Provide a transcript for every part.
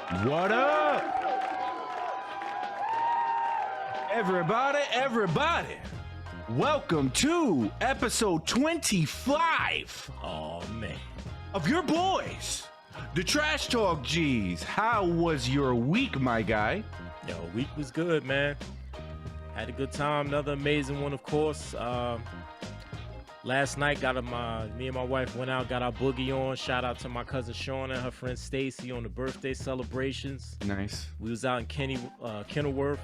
What up? Everybody. Welcome to episode 25. Oh, man. Of your boys, the Trash Talk G's. How was your week, my guy? Yo, week was good, man. Had a good time. Another amazing one, of course. Last night, me and my wife went out, got our boogie on. Shout out to my cousin Sean and her friend Stacy on the birthday celebrations. Nice. We was out in Kenilworth,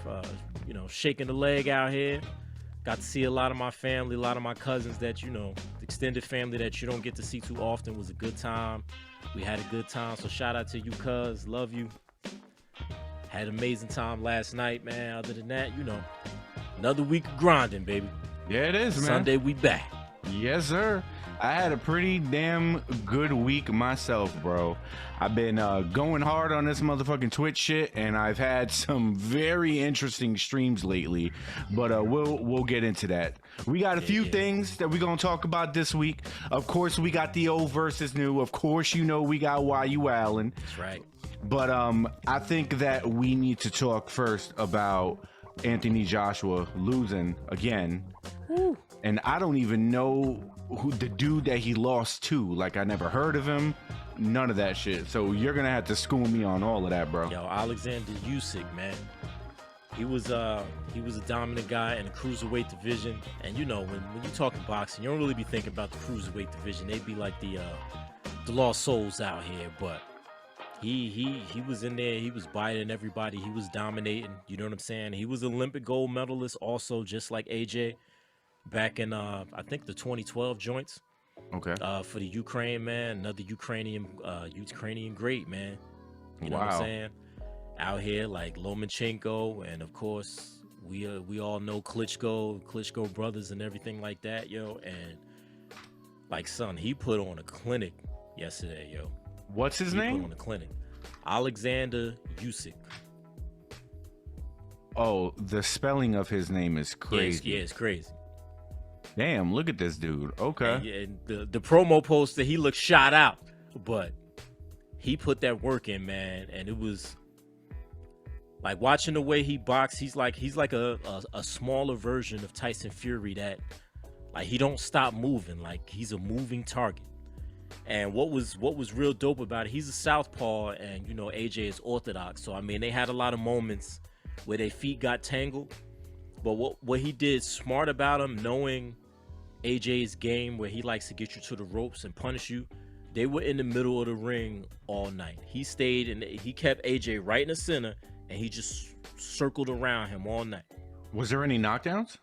shaking the leg out here. Got to see a lot of my family, a lot of my cousins that, extended family that you don't get to see too often. It was a good time. We had a good time. So shout out to you, cuz. Love you. Had an amazing time last night, man. Other than that, another week of grinding, baby. Yeah, it is, man. Sunday, we back. Yes, sir. I had a pretty damn good week myself, bro. I've been going hard on this motherfucking Twitch shit, and I've had some very interesting streams lately. But we'll get into that. We got a few things that we're gonna talk about this week. Of course, we got the old versus new. Of course, we got Why You Allen. That's right. But I think that we need to talk first about Anthony Joshua losing again. Woo. And I don't even know who the dude that he lost to. Like, I never heard of him. None of that shit. So you're gonna have to school me on all of that, bro. Yo, Oleksandr Usyk, man. He was a dominant guy in the cruiserweight division. And when you talk boxing, you don't really be thinking about the cruiserweight division. They'd be like the lost souls out here. But he was in there. He was biting everybody. He was dominating. You know what I'm saying? He was Olympic gold medalist also, just like AJ. Back in, I think the 2012 joints. Okay. For the Ukraine, man. Another Ukrainian great, man. You know what I'm saying? Out here like Lomachenko, and of course we all know Klitschko brothers and everything like that, yo. And like, son, he put on a clinic yesterday, yo. What's his name? He put on a clinic. Oleksandr Usyk. Oh, the spelling of his name is crazy. Yeah, it's crazy. Damn, look at this dude. Okay. And the promo poster, he looked shot out, but he put that work in, man. And it was like watching the way he boxed. He's like a smaller version of Tyson Fury, that like he don't stop moving. Like, he's a moving target. And what was real dope about it, he's a southpaw, and AJ is orthodox. So I mean, they had a lot of moments where their feet got tangled. But what he did smart about him, knowing AJ's game where he likes to get you to the ropes and punish you, they were in the middle of the ring all night. He stayed and he kept AJ right in the center, and he just circled around him all night. Was there any knockdowns?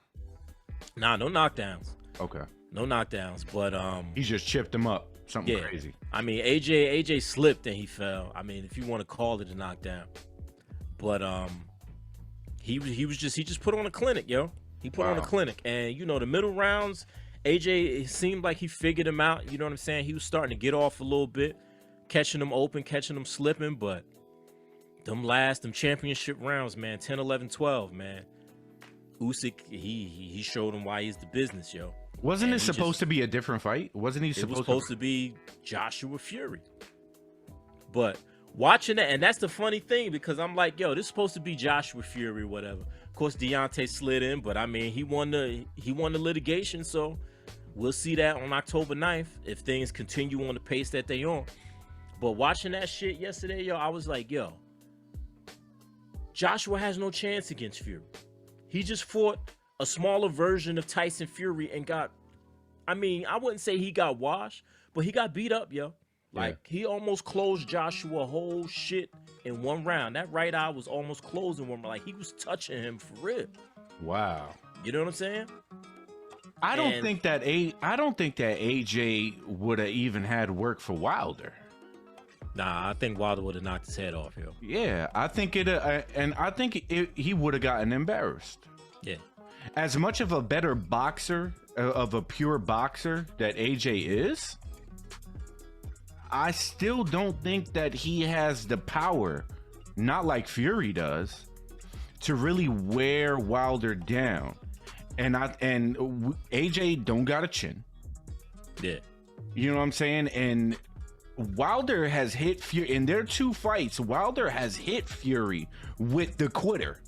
Nah, no knockdowns. Okay. No knockdowns, but he just chipped him up. Something crazy. I mean, AJ slipped and he fell. I mean, if you want to call it a knockdown. But he just put on a clinic, yo. He put on a clinic. And the middle rounds, AJ, it seemed like he figured him out. You know what I'm saying? He was starting to get off a little bit, catching him open, catching him slipping. But them championship rounds, man, 10, 11, 12, man. Usyk, he showed him why he's the business, yo. Wasn't it supposed to be a different fight? Wasn't he supposed to be Joshua Fury? But watching that, and that's the funny thing, because I'm like, yo, this is supposed to be Joshua Fury or whatever. Of course, Deontay slid in, but I mean, he won the litigation, so we'll see that on October 9th if things continue on the pace that they on. But watching that shit yesterday, yo, I was like, yo, Joshua has no chance against Fury. He just fought a smaller version of Tyson Fury and I wouldn't say he got washed, but he got beat up, yo. Like, he almost closed Joshua whole shit in one round. That right eye was almost closed in one round. Like, he was touching him for real. Wow. You know what I'm saying? I don't think that AJ would have even had work for Wilder. Nah, I think Wilder would have knocked his head off, yo. Yeah, I think he would have gotten embarrassed. Yeah. As much of a better boxer, of a pure boxer that AJ is, I still don't think that he has the power, not like Fury does, to really wear Wilder down. And AJ don't got a chin. Yeah. You know what I'm saying? And Wilder has hit Fury in their 2 fights. Wilder has hit Fury with the quitter,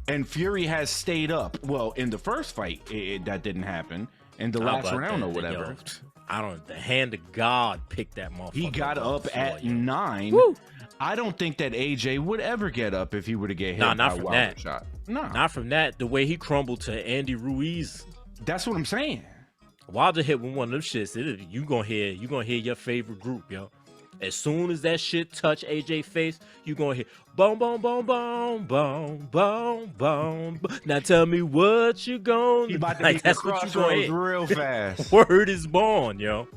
and Fury has stayed up. Well, in the first fight, that didn't happen. In the last round or whatever. The hand of God picked that motherfucker. He got up at 9. Woo! I don't think that AJ would ever get up if he were to get hit by a Wilder shot. No, not from that. The way he crumbled to Andy Ruiz. That's what I'm saying. Wilder hit with one of them shits. You gonna hear your favorite group, yo. As soon as that shit touch AJ face, you gonna hear boom, boom, boom, boom, boom, boom, boom. Now tell me what you gonna He about to like. hit That's the what you gonna hit real fast. Word is born, yo.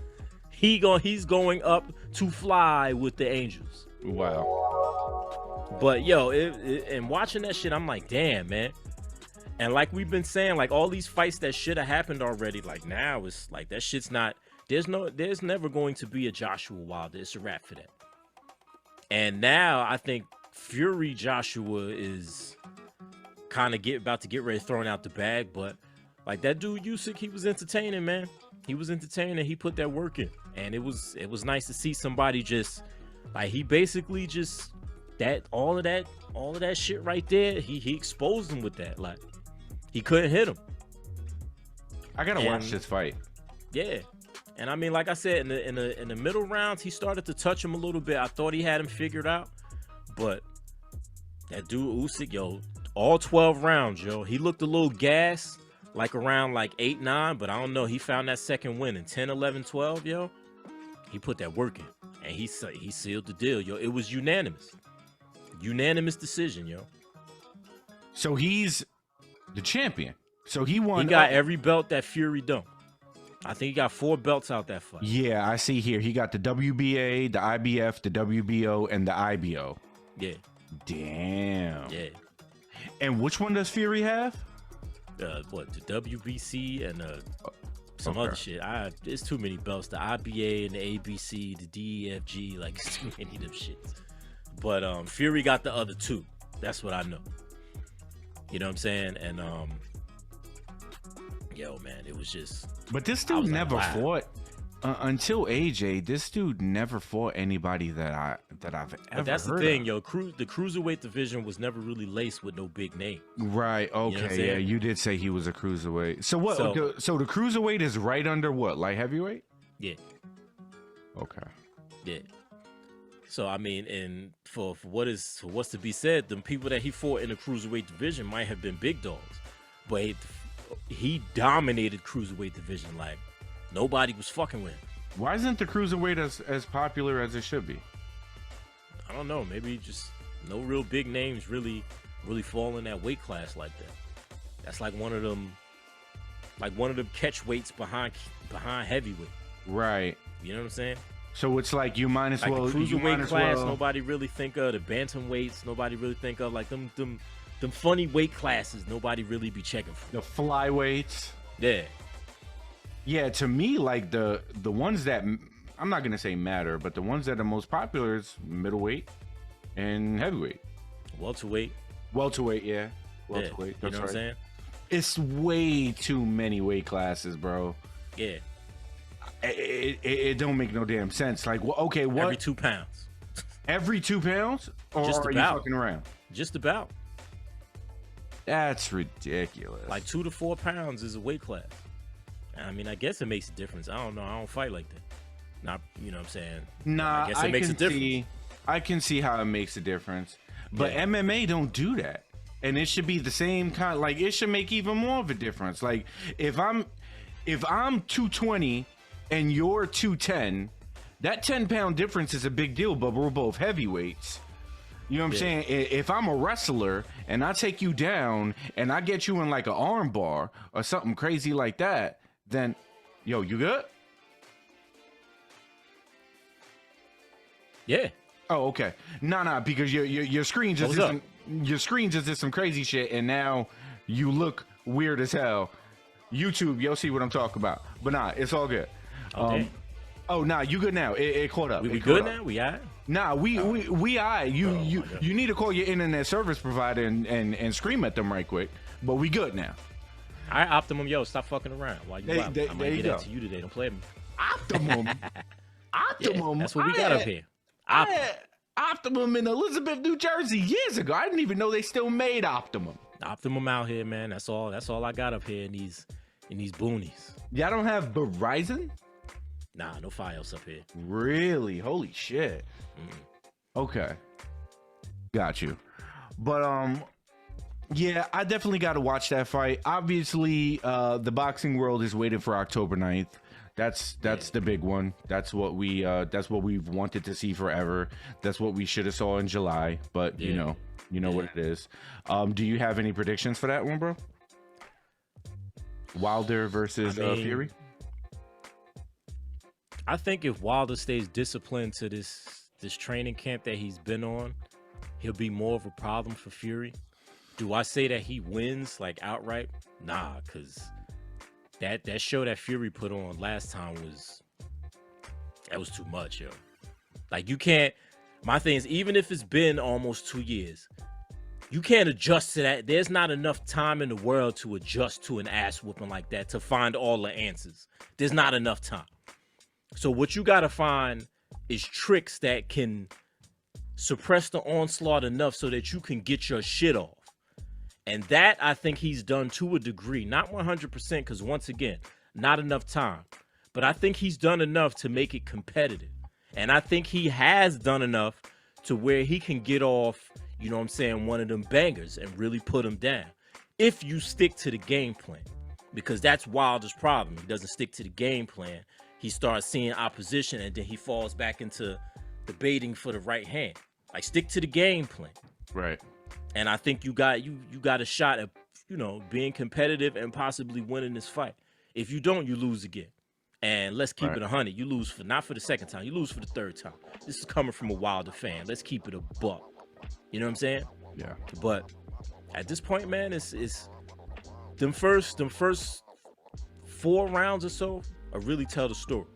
He's going up to fly with the Angels. Wow. But yo, and watching that shit, I'm like, damn, man. And like we've been saying, like all these fights that should have happened already, like now it's like that shit's not. There's never going to be a Joshua Wilder. It's a wrap for that. And now I think Fury Joshua is kind of about to get ready throwing out the bag. But like that dude Usyk, he was entertaining, man. He was entertaining. He put that work in, and it was nice to see somebody just like he basically just all of that shit right there. He exposed him with that. Like he couldn't hit him. I gotta watch this fight. Yeah. And I mean, like I said, in the middle rounds, he started to touch him a little bit. I thought he had him figured out, but that dude Usyk, yo, all 12 rounds, yo, he looked a little gassed, like around like 8, 9, but I don't know. He found that second win in 10, 11, 12, yo. He put that work in, and he sealed the deal, yo. It was unanimous decision, yo. So he's the champion. So he won. He got every belt that Fury don't. I think he got 4 belts out that fight. Yeah, I see here. He got the WBA, the IBF, the WBO, and the IBO. Yeah. Damn. Yeah. And which one does Fury have? The WBC and some other shit. There's too many belts. The IBA and the ABC, the DEFG, like it's too many of them shits. But Fury got the other 2. That's what I know. You know what I'm saying? And yo, man, it was just. But this dude never fought until AJ. This dude never fought anybody that I've ever. But that's the thing, yo. The cruiserweight division was never really laced with no big name. Right. Okay. You know you did say he was a cruiserweight. So what? So the cruiserweight is right under what? Light heavyweight? Yeah. Okay. Yeah. So I mean, and for what's to be said, the people that he fought in the cruiserweight division might have been big dogs, but he dominated cruiserweight division like nobody was fucking with him. Why isn't the cruiserweight as popular as it should be? I don't know. Maybe just no real big names really fall in that weight class like that. That's like one of them catch weights behind heavyweight. Right. You know what I'm saying? So it's like you might as well. The cruiserweight class, nobody really think of the bantamweights. Nobody really think of like them funny weight classes. Nobody really be checking for the flyweights. Yeah. Yeah, to me, like the ones that I'm not gonna say matter, but the ones that are most popular is middleweight and heavyweight. Welterweight, yeah. Welterweight. You know what I'm saying? It's way too many weight classes, bro. Yeah. It don't make no damn sense. Like, okay, what? Every 2 pounds. Every 2 pounds? Or Just are about. you fucking around? Just about. That's ridiculous. Like 2 to 4 pounds is a weight class. I mean, I guess it makes a difference. I don't know. I don't fight like that. Not, you know what I'm saying? Nah, I guess it makes a difference. I can see how it makes a difference. But Yeah. MMA don't do that. And it should be the same kind. Like, it should make even more of a difference. Like, if I'm 220 and you're 210, that 10-pound difference is a big deal, but we're both heavyweights. You know what I'm saying? If I'm a wrestler and I take you down and I get you in like an arm bar or something crazy like that, then, yo, you good? Yeah. Oh, okay. Nah, because your screen just did some crazy shit, and now you look weird as hell. YouTube, you'll see what I'm talking about. But nah, it's all good. Okay. Oh, nah, you good now? It caught up. We good now? We all right? Nah, we you need to call your internet service provider and scream at them right quick. But we good now. All right, Optimum, yo, stop fucking around while you out. I might get go. into you today. Don't play with me. Optimum. Optimum. That's what we got up here. I had Optimum in Elizabeth, New Jersey years ago. I didn't even know they still made Optimum. Optimum out here, man. That's all I got up here in these boonies. Y'all don't have Verizon? Nah, no Fios up here. Really? Holy shit. Okay. Got you. But yeah, I definitely got to watch that fight. Obviously, the boxing world is waiting for October 9th. That's the big one. That's what we've wanted to see forever. That's what we should have saw in July, but you know what it is. Do you have any predictions for that one, bro? Wilder versus Fury? I think if Wilder stays disciplined to this training camp that he's been on, he'll be more of a problem for Fury. Do I say that he wins like outright? Nah, because that show that Fury put on last time was too much, yo. Like, you can't. My thing is, even if it's been almost 2 years, you can't adjust to that. There's not enough time in the world to adjust to an ass whooping like that, to find all the answers. There's not enough time. So what you gotta find is tricks that can suppress the onslaught enough so that you can get your shit off. And that, I think he's done to a degree, not 100%, because once again, not enough time. But I think he's done enough to make it competitive. And I think he has done enough to where he can get off, you know what I'm saying, one of them bangers and really put him down. If you stick to the game plan. Because that's Wilder's problem. He doesn't stick to the game plan. He starts seeing opposition and then he falls back into debating for the right hand. Like, stick to the game plan. Right. And I think you got a shot at, being competitive and possibly winning this fight. If you don't, you lose again. And let's keep it 100. You lose not for the second time. You lose for the third time. This is coming from a Wilder fan. Let's keep it a buck. You know what I'm saying? Yeah. But at this point, man, it's them first 4 rounds or so really tell the story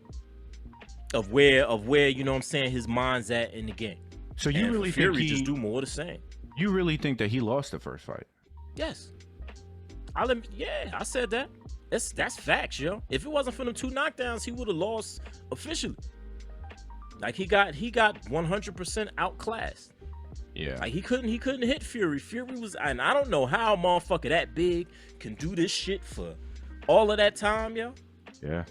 of where you know what I'm saying, his mind's at in the game. So you really think Fury just do more of the same? You really think that he lost the first fight? Yes. I said that. That's facts, yo. If it wasn't for them 2 knockdowns, he would have lost officially. Like, he got 100% outclassed. Yeah. Like, he couldn't hit Fury. Fury was, and I don't know how a motherfucker that big can do this shit for all of that time, yo. Yeah.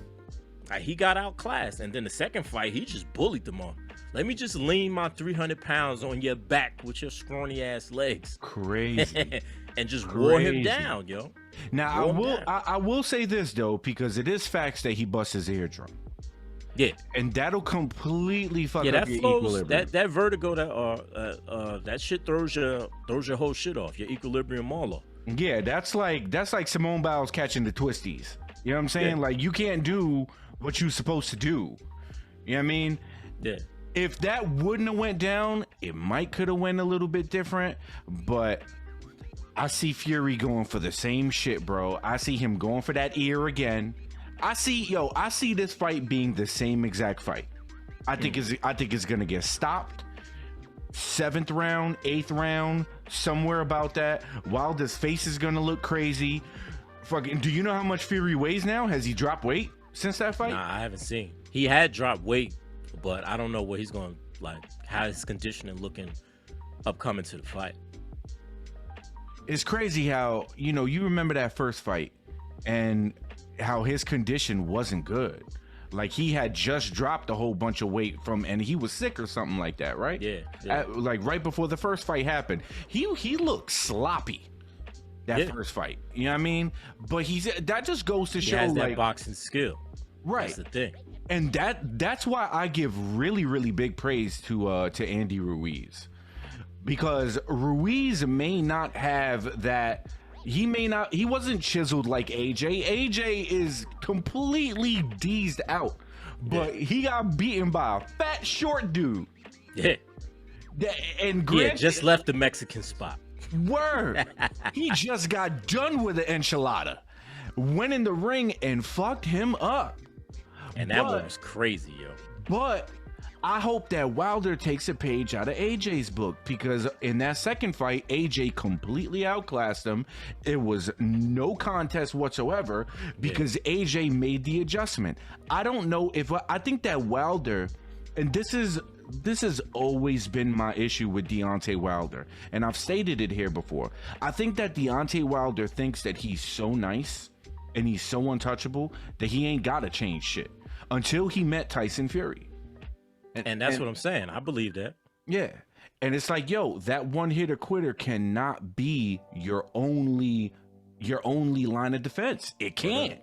Like, he got outclassed, and then the second fight, he just bullied them all. Let me just lean my 300 pounds on your back with your scrawny ass legs. Crazy. And just wore him down, yo. Now, I will say this, though, because it is facts that he busts his eardrum. Yeah. And that'll completely fuck up your equilibrium. That vertigo, that shit throws your whole shit off, your equilibrium all off. Yeah, that's like Simone Biles catching the twisties. You know what I'm saying? Yeah. Like, you can't do what you're supposed to do. You know what I mean? Yeah. If that wouldn't have went down, it could have went a little bit different, but I see Fury going for the same shit, bro. I see him going for that ear again. I see this fight being the same exact fight. I think it's gonna get stopped. 7th round, 8th round, somewhere about that. Wilder's face is gonna look crazy. Fucking, do you know how much Fury weighs now? Has he dropped weight since that fight? Nah, I haven't seen. He had dropped weight, but I don't know what he's going to, like, how his conditioning looking upcoming to the fight. It's crazy how, you remember that first fight and how his condition wasn't good. Like, he had just dropped a whole bunch of weight and he was sick or something like that, right? Yeah. Like, right before the first fight happened, he looked sloppy. That first fight, you know what I mean? But that just goes to show, he has that like, boxing skill. Right. That's the thing. And that's why I give really, really big praise to Andy Ruiz, because Ruiz may not have that. He wasn't chiseled like AJ. AJ is completely deezed out, but he got beaten by a fat short dude. Yeah. And just left the Mexican spot. Word. He just got done with the enchilada, went in the ring and fucked him up. And that one was crazy, yo. But I hope that Wilder takes a page out of AJ's book, because in that second fight, AJ completely outclassed him. It was no contest whatsoever because AJ made the adjustment. I don't know if I think that Wilder and this has always been my issue with Deontay Wilder, and I've stated it here before. I think that Deontay Wilder thinks that he's so nice and he's so untouchable that he ain't gotta change shit until he met Tyson Fury. And that's what I'm saying. I believe that. Yeah. And it's like, yo, that one hitter quitter cannot be your only line of defense. It can't.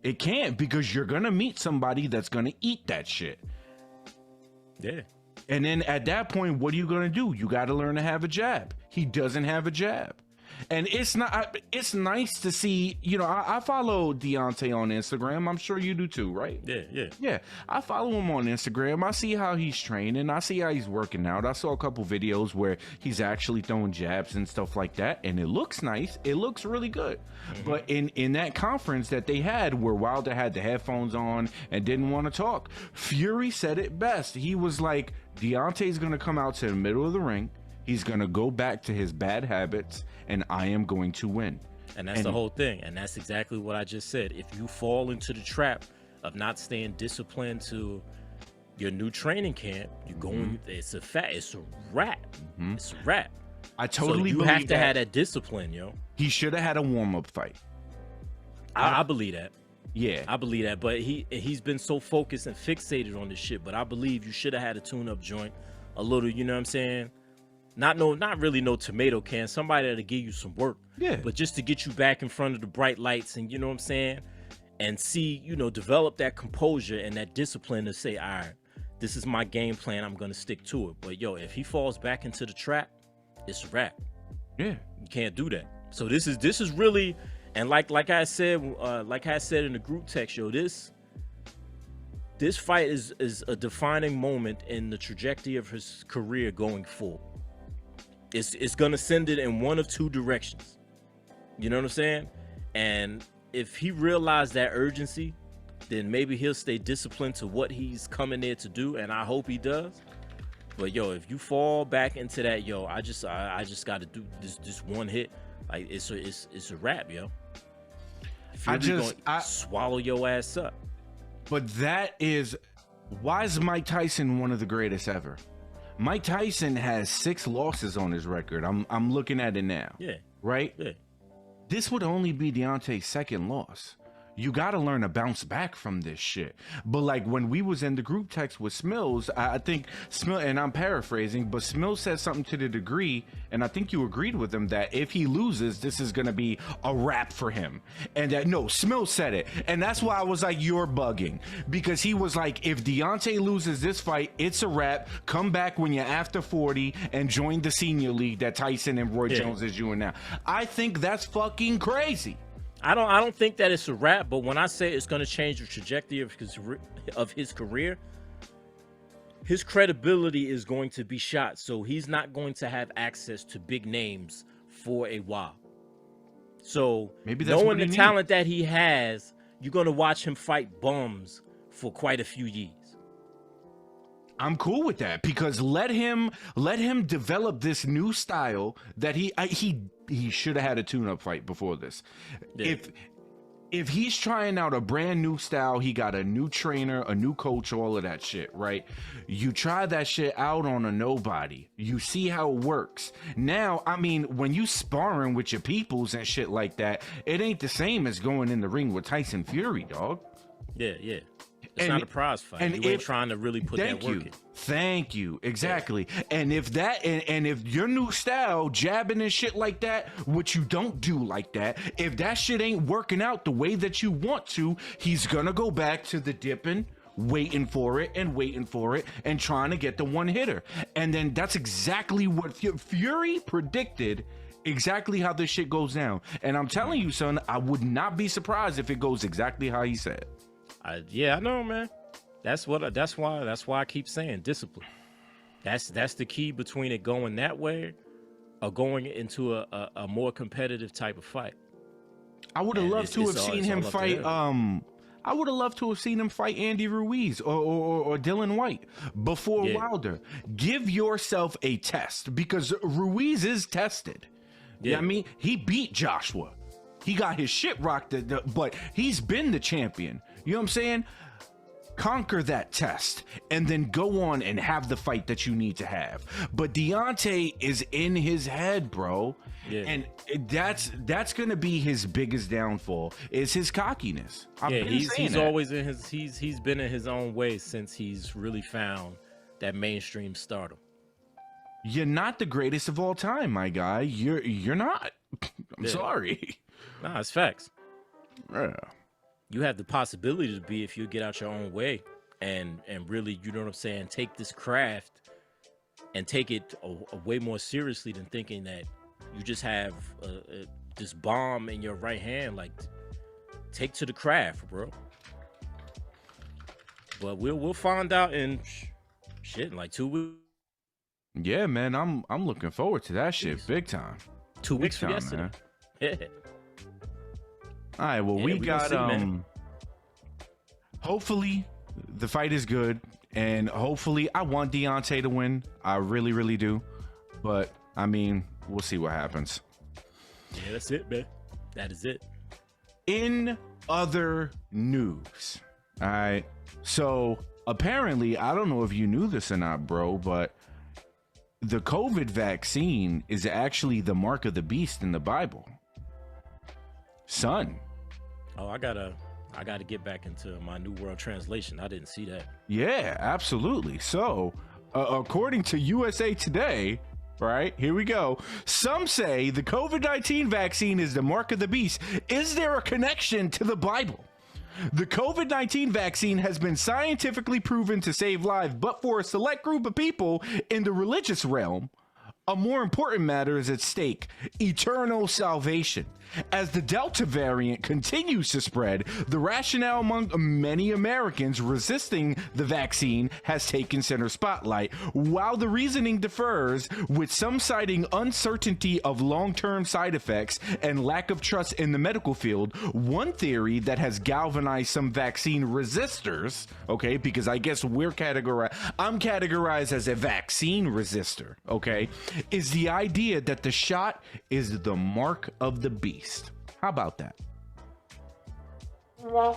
It can't, because you're gonna meet somebody that's gonna eat that shit. Yeah. And then at that point, what are you gonna do? You gotta learn to have a jab. He doesn't have a jab. And it's nice to see, you know, I follow Deontay on Instagram. I'm sure you do too, right? Yeah. I follow him on Instagram. I see how he's training. I see how he's working out. I saw a couple videos where he's actually throwing jabs and stuff like that. And it looks nice. It looks really good. Mm-hmm. But in that conference that they had where Wilder had the headphones on and didn't want to talk, Fury said it best. He was like, Deontay's going to come out to the middle of the ring. He's going to go back to his bad habits, and I am going to win. And that's the whole thing. And that's exactly what I just said. If you fall into the trap of not staying disciplined to your new training camp, you're going, it's a wrap. Mm-hmm. It's a wrap. I totally you have to have that discipline, yo. He should have had a warm-up fight. I believe that. Yeah. I believe that. But he's been so focused and fixated on this shit. But I believe you should have had a tune-up joint. A little, you know what I'm saying? Not really no tomato can, somebody that'll give you some work. Yeah. But just to get you back in front of the bright lights and, you know what I'm saying? And see, you know, develop that composure and that discipline to say, all right, this is my game plan. I'm going to stick to it. But yo, if he falls back into the trap, it's a wrap. Yeah. You can't do that. So this is really, and like I said in the group text, yo, this fight is a defining moment in the trajectory of his career going forward. It's gonna send it in one of two directions. You know what I'm saying? And if he realized that urgency, then maybe he'll stay disciplined to what he's coming there to do, and I hope he does. But yo, if you fall back into that, yo, I just got to do this one hit. Like it's a wrap, yo. Fury's gonna swallow your ass up. But why is Mike Tyson one of the greatest ever? Mike Tyson has 6 losses on his record. I'm looking at it now. Yeah. Right? Yeah. This would only be Deontay's 2nd loss. You got to learn to bounce back from this shit. But like when we was in the group text with Smills, I think Smills, and I'm paraphrasing, but Smills said something to the degree, and I think you agreed with him, that if he loses, this is going to be a wrap for him. And that, no, Smills said it. And that's why I was like, you're bugging. Because he was like, if Deontay loses this fight, it's a wrap. Come back when you're after 40 and join the senior league that Tyson and Roy Jones is doing now. I think that's fucking crazy. I don't think that it's a wrap, but when I say it's going to change the trajectory of his career, his credibility is going to be shot. So he's not going to have access to big names for a while. So maybe that's knowing the talent that he has, you're going to watch him fight bums for quite a few years. I'm cool with that, because let him develop this new style that he should have had a tune-up fight before this. Yeah. If he's trying out a brand new style, he got a new trainer, a new coach, all of that shit, right? You try that shit out on a nobody. You see how it works. Now, I mean, when you sparring with your peoples and shit like that, it ain't the same as going in the ring with Tyson Fury, dog. Yeah. It's not a prize fight. And you ain't trying to really put that work in. Thank you. Exactly. Yeah. And if that, and if your new style, jabbing and shit like that, which you don't do like that, if that shit ain't working out the way that you want to, he's gonna go back to the dipping, waiting for it and trying to get the one hitter. And then that's exactly what Fury predicted. Exactly how this shit goes down. And I'm telling you, son, I would not be surprised if it goes exactly how he said. Yeah, I know, man. That's why I keep saying discipline. That's the key between it going that way or going into a more competitive type of fight. I would have loved to have seen him fight. I would have loved to have seen him fight Andy Ruiz or Dylan White before Wilder. Give yourself a test, because Ruiz is tested. Yeah, I mean, he beat Joshua. He got his shit rocked, but he's been the champion. You know what I'm saying? conquer that test, and then go on and have the fight that you need to have. But Deontay is in his head, bro. Yeah. And that's gonna be his biggest downfall, is his cockiness. He's always in his he's been in his own way since he's really found that mainstream stardom. You're not the greatest of all time, my guy. You're not. I'm sorry. Nah, it's facts. Yeah. You have the possibility to be if you get out your own way and really, you know what I'm saying, take this craft and take it a way more seriously than thinking that you just have this bomb in your right hand. Like, take to the craft, bro. But we'll find out in shit in like 2 weeks. Yeah, man, I'm looking forward to that shit big time. 2 weeks Big from time, yesterday. man. Yeah. All right, well, Yeah, we we got gonna see, man. hopefully the fight is good, and hopefully I want Deontay to win. I really, really do. But I mean, we'll see what happens. Yeah, that's it, man. That is it. In other news, all right. So apparently, I don't know if you knew this or not, bro, but the COVID vaccine is actually the mark of the beast in the Bible. Son. Oh, I gotta get back into my New World Translation. I didn't see that. Yeah, absolutely. So, according to USA Today, right, here we go. Some say the COVID-19 vaccine is the mark of the beast. Is there a connection to the Bible? The COVID-19 vaccine has been scientifically proven to save lives, but for a select group of people in the religious realm, a more important matter is at stake: eternal salvation. As the Delta variant continues to spread, the rationale among many Americans resisting the vaccine has taken center spotlight. While the reasoning differs, with some citing uncertainty of long-term side effects and lack of trust in the medical field, one theory that has galvanized some vaccine resistors, okay, because I guess I'm categorized as a vaccine resistor, okay, is the idea that the shot is the mark of the beast. How about that? I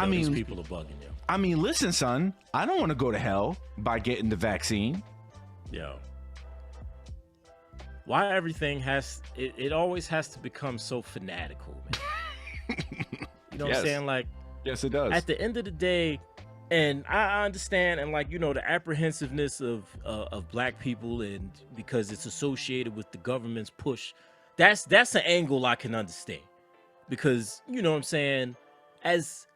These mean, people are bugging you. I mean, listen, son, I don't want to go to hell by getting the vaccine. Yo. Why everything it always has to become so fanatical, man. You know what I'm saying? Like, yes, it does. at the end of the day, and I understand, and like, you know, the apprehensiveness of black people, and because it's associated with the government's push, that's an angle I can understand, because, you know what I'm saying, as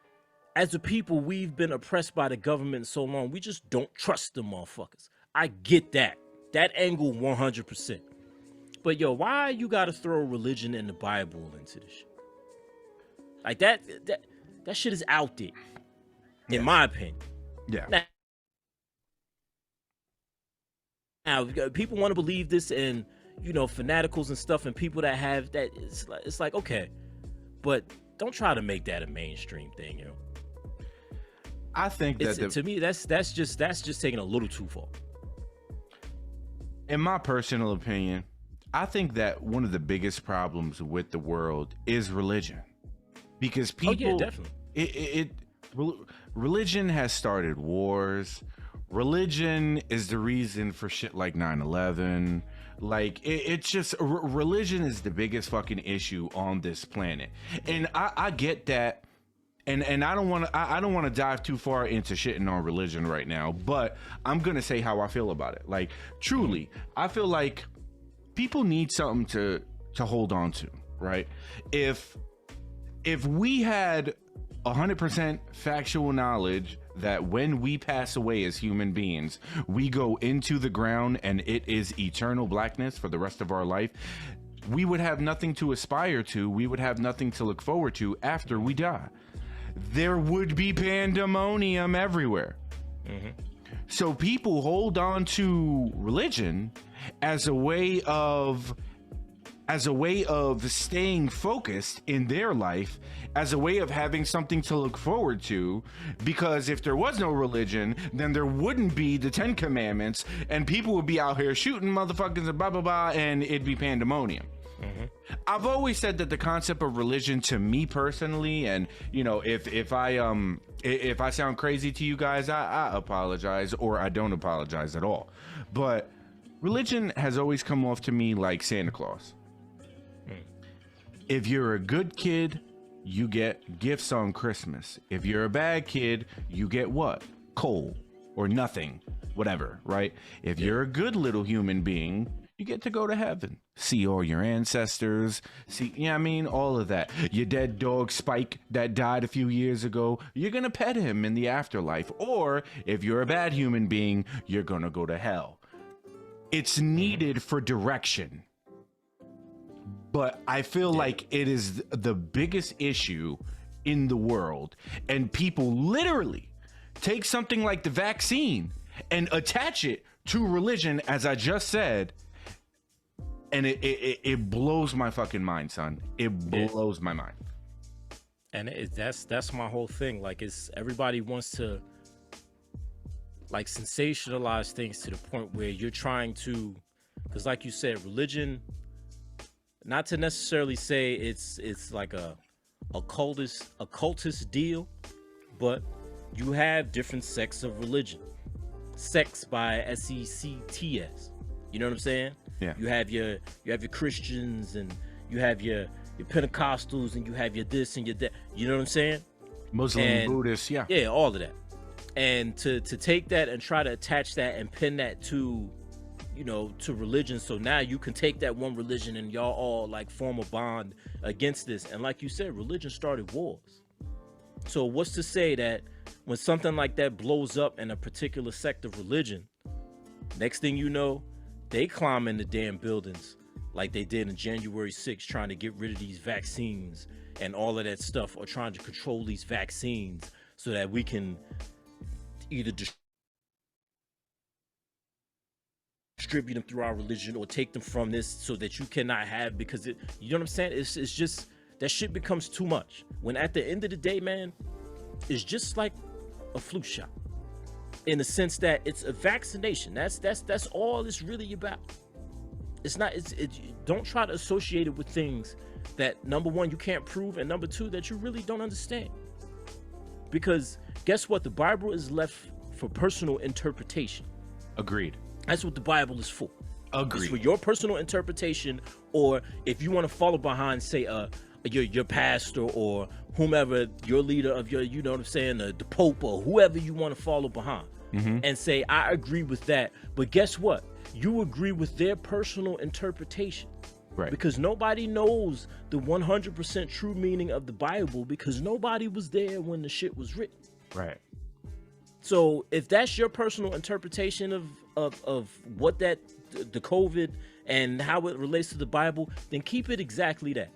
a people, we've been oppressed by the government so long, we just don't trust them motherfuckers. I get that angle 100%. But yo, why you gotta throw religion and the Bible into this shit? Like, that shit is out there. In my opinion. Yeah. Now, people want to believe this, and, you know, fanaticals and stuff, and people that have that, it's like, okay, but don't try to make that a mainstream thing, yo. I think that to me, that's just taking a little too far. In my personal opinion, I think that one of the biggest problems with the world is religion, because people, oh, yeah, definitely. Religion has started wars. Religion is the reason for shit like 9/11. Like, it's just religion is the biggest fucking issue on this planet, and I get that, and I don't want to dive too far into shitting on religion right now, but I'm gonna say how I feel about it. Like, truly, I feel like people need something to hold on to, right? If we had 100% factual knowledge that when we pass away as human beings, we go into the ground and it is eternal blackness for the rest of our life, we would have nothing to aspire to. We would have nothing to look forward to after we die. There would be pandemonium everywhere. Mm-hmm. So people hold on to religion as a way of staying focused in their life, as a way of having something to look forward to, because if there was no religion, then there wouldn't be the 10 commandments, and people would be out here shooting motherfuckers and blah blah blah, and it'd be pandemonium. I've always said that the concept of religion, to me personally, and you know, if I sound crazy to you guys, I apologize, or I don't apologize at all. But religion has always come off to me like Santa Claus. If you're a good kid, you get gifts on Christmas. If you're a bad kid, you get what? Coal or nothing, whatever, right? If you're a good little human being, you get to go to heaven, see all your ancestors, see, you know what I mean? All of that. Your dead dog Spike that died a few years ago, you're gonna pet him in the afterlife. Or if you're a bad human being, you're gonna go to hell. It's needed for direction. But I feel like it is the biggest issue in the world. And people literally take something like the vaccine and attach it to religion, as I just said. And it blows my fucking mind, son. It blows my mind. And that's my whole thing. Like, it's everybody wants to like sensationalize things to the point where you're trying to, because like you said, religion, not to necessarily say it's like a occultist deal, but you have different sects of religion. Sects by SECTS. You know what I'm saying? Yeah. You have your Christians, and you have your Pentecostals, and you have your this and your that. You know what I'm saying? Muslim, Buddhist, yeah. Yeah, all of that. And to take that and try to attach that and pin that to, you know, to religion. So now you can take that one religion and y'all all like form a bond against this. And like you said, religion started wars. So what's to say that when something like that blows up in a particular sect of religion, next thing you know, they climb in the damn buildings like they did on January 6th, trying to get rid of these vaccines and all of that stuff, or trying to control these vaccines so that we can either distribute them through our religion or take them from this so that you cannot have, because it, you know what I'm saying? It's just, that shit becomes too much. When at the end of the day, man, it's just like a flu shot. In the sense that it's a vaccination. That's all it's really about. It's not. Don't try to associate it with things that, number one, you can't prove, and number two, that you really don't understand. Because guess what? The Bible is left for personal interpretation. Agreed. That's what the Bible is for. Agreed. It's for your personal interpretation, or if you want to follow behind, say, your pastor or whomever, your leader of your, you know what I'm saying, the Pope or whoever you want to follow behind, and say, I agree with that. But guess what? You agree with their personal interpretation. Right. Because nobody knows the 100% true meaning of the Bible, because nobody was there when the shit was written. Right. So if that's your personal interpretation of what that, the COVID and how it relates to the Bible, then keep it exactly that.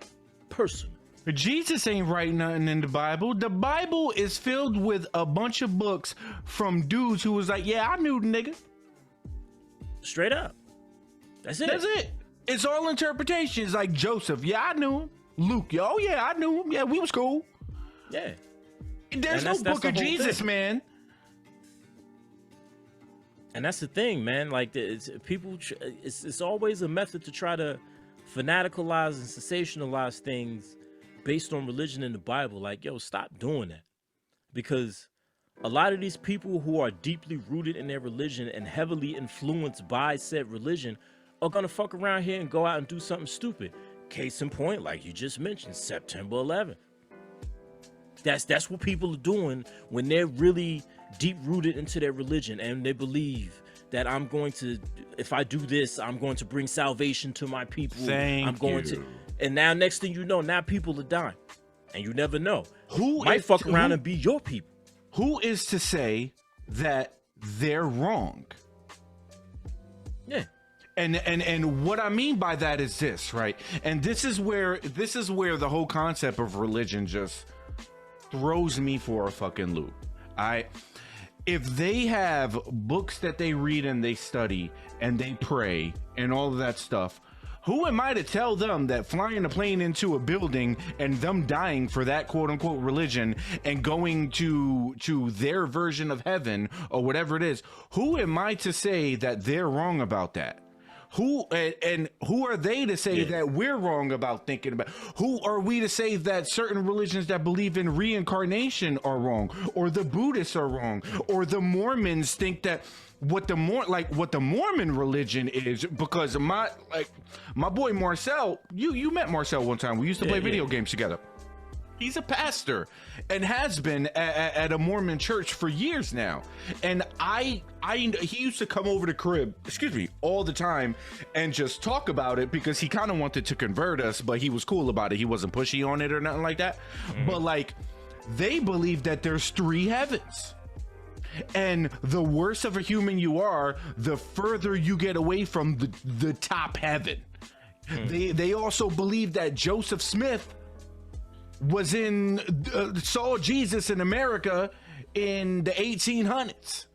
Personal. Jesus ain't writing nothing in the Bible. The Bible is filled with a bunch of books from dudes who was like, yeah, I knew the nigga. Straight up. That's it. That's it. It's all interpretations. Like Joseph, yeah, I knew him. Luke, oh yeah, I knew him. Yeah, we was cool. Yeah. There's no book of Jesus, thing, man. And that's the thing, man. Like, people, it's always a method to try to fanaticalize and sensationalize things based on religion in the Bible. Like, yo, stop doing that. Because a lot of these people who are deeply rooted in their religion and heavily influenced by said religion are gonna fuck around here and go out and do something stupid. Case in point, like you just mentioned, September 11th. That's what people are doing when they're really deep rooted into their religion and they believe that I'm going to, if I do this, I'm going to bring salvation to my people. I'm going to, and now next thing you know, now people are dying, and you never know who might fuck around and be your people. Who is to say that they're wrong? Yeah. And what I mean by that is this, right? And this is where the whole concept of religion just throws me for a fucking loop. If they have books that they read and they study and they pray and all of that stuff, who am I to tell them that flying a plane into a building and them dying for that quote unquote religion and going to their version of heaven or whatever it is, who am I to say that they're wrong about that? And who are they to say that we're wrong about thinking about? Who are we to say that certain religions that believe in reincarnation are wrong, or the Buddhists are wrong, or the Mormons think that what the Mormon religion is? Because my boy Marcel, you met Marcel one time. We used to play video games together. He's a pastor and has been at a Mormon church for years now. And he used to come over to crib, all the time and just talk about it, because he kind of wanted to convert us, but he was cool about it. He wasn't pushy on it or nothing like that. But like, they believe that there's 3 heavens. And the worse of a human you are, the further you get away from the top heaven. They also believe that Joseph Smith saw Jesus in America in the 1800s.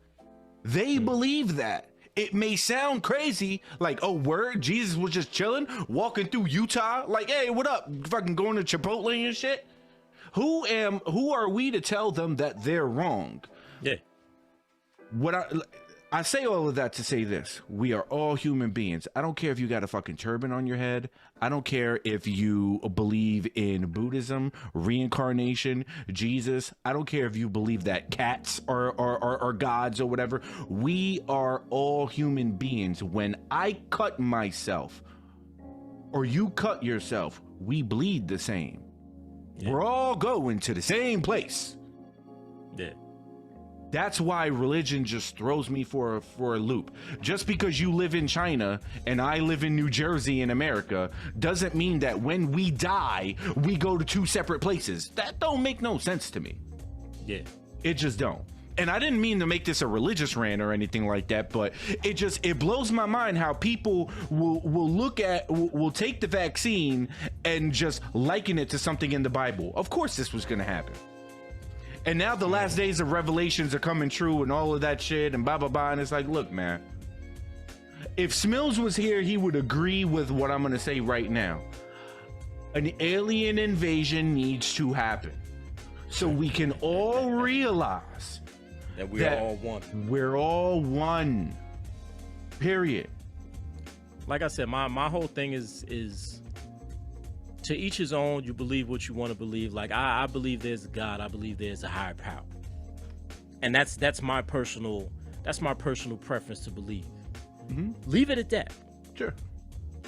They believe that. It may sound crazy, like, oh, word, Jesus was just chilling, walking through Utah, like, hey, what up? Fucking going to Chipotle and shit. Who are we to tell them that they're wrong? Yeah. What I say all of that to say this: we are all human beings. I don't care if you got a fucking turban on your head. I don't care if you believe in Buddhism, reincarnation, Jesus. I don't care if you believe that cats are gods or whatever. We are all human beings. When I cut myself or you cut yourself, we bleed the same. Yeah. We're all going to the same place. Yeah. That's why religion just throws me for a loop. Just because you live in China and I live in New Jersey in America doesn't mean that when we die, we go to 2 separate places. That don't make no sense to me. Yeah. It just don't. And I didn't mean to make this a religious rant or anything like that, but it blows my mind how people will take the vaccine and just liken it to something in the Bible. Of course this was going to happen. And now the last days of Revelations are coming true and all of that shit and blah, blah, blah. And it's like, look, man, if Smills was here, he would agree with what I'm going to say right now. An alien invasion needs to happen so we can all realize that we're all one. We're all one. Period. Like I said, my whole thing is to each his own. You believe what you want to believe. Like I believe there's a God. I believe there's a higher power, and that's my personal preference to believe. Leave it at that. Sure.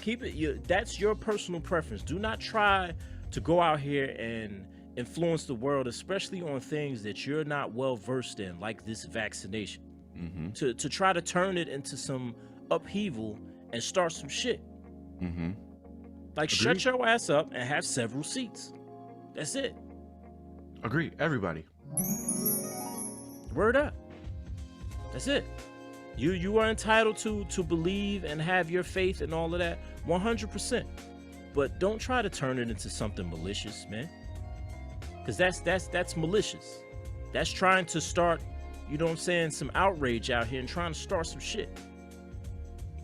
Keep it. That's your personal preference. Do not try to go out here and influence the world, especially on things that you're not well versed in, like this vaccination. To try to turn it into some upheaval and start some shit. Like, shut your ass up and have several seats. That's it. Agree. Everybody. Word up. That's it. You are entitled to believe and have your faith and all of that, 100%. But don't try to turn it into something malicious, man. Because that's malicious. That's trying to start, you know what I'm saying, some outrage out here and trying to start some shit.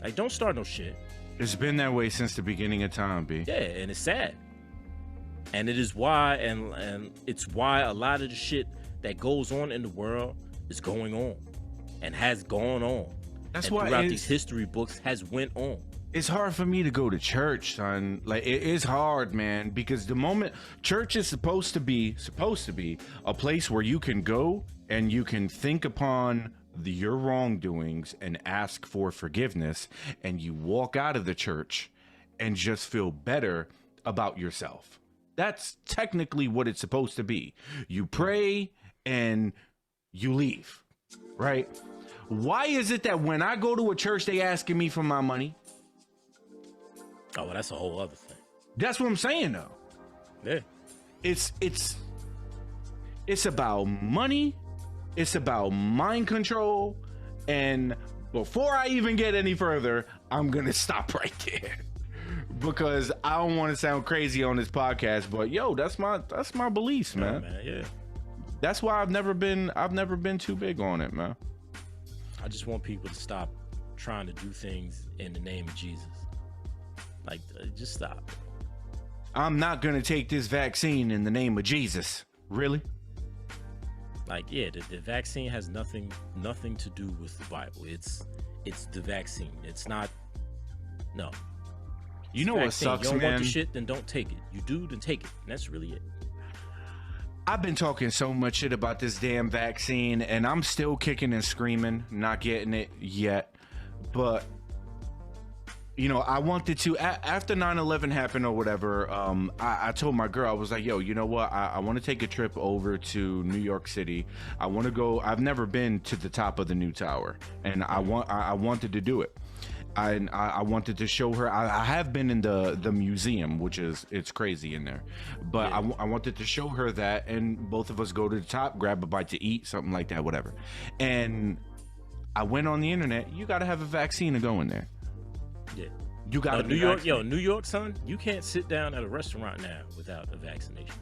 Like, don't start no shit. It's been that way since the beginning of time, B. Yeah, and it's sad. And it is why, and it's why a lot of the shit that goes on in the world is going on and has gone on. That's and why throughout these history books has went on. It's hard for me to go to church, son. Like, it is hard, man, because the moment church is supposed to be a place where you can go and you can think upon your wrongdoings and ask for forgiveness, and you walk out of the church and just feel better about yourself. That's technically what it's supposed to be. You pray and you leave, right? Why is it that when I go to a church, they asking me for my money? Oh, well, that's a whole other thing. That's what I'm saying, though. Yeah. It's about money. It's about mind control. And before I even get any further, I'm going to stop right there. Because I don't want to sound crazy on this podcast, but yo, that's my beliefs, man. Yeah, man. Yeah. That's why I've never been too big on it, man. I just want people to stop trying to do things in the name of Jesus. Like, just stop. I'm not going to take this vaccine in the name of Jesus. Really? Like, yeah, the vaccine has nothing to do with the Bible. It's the vaccine. It's not No. You know what Vaccine. sucks, You don't man? want the shit, then don't take it. You do, then take it. And that's really it. I've been talking so much shit about this damn vaccine, and I'm still kicking and screaming, not getting it yet. But, you know, I wanted to, after 9/11 happened or whatever, I told my girl, I was like, yo, you know what? I want to take a trip over to New York City. I want to go, I've never been to the top of the new tower, and I wanted to do it. I wanted to show her. I have been in the museum, which is, it's crazy in there, but Yeah. I wanted to show her that, and both of us go to the top, grab a bite to eat, something like that, whatever. And I went on the internet. You got to have a vaccine to go in there. Yeah. You got to New York, New York, son. You can't sit down at a restaurant now without a vaccination.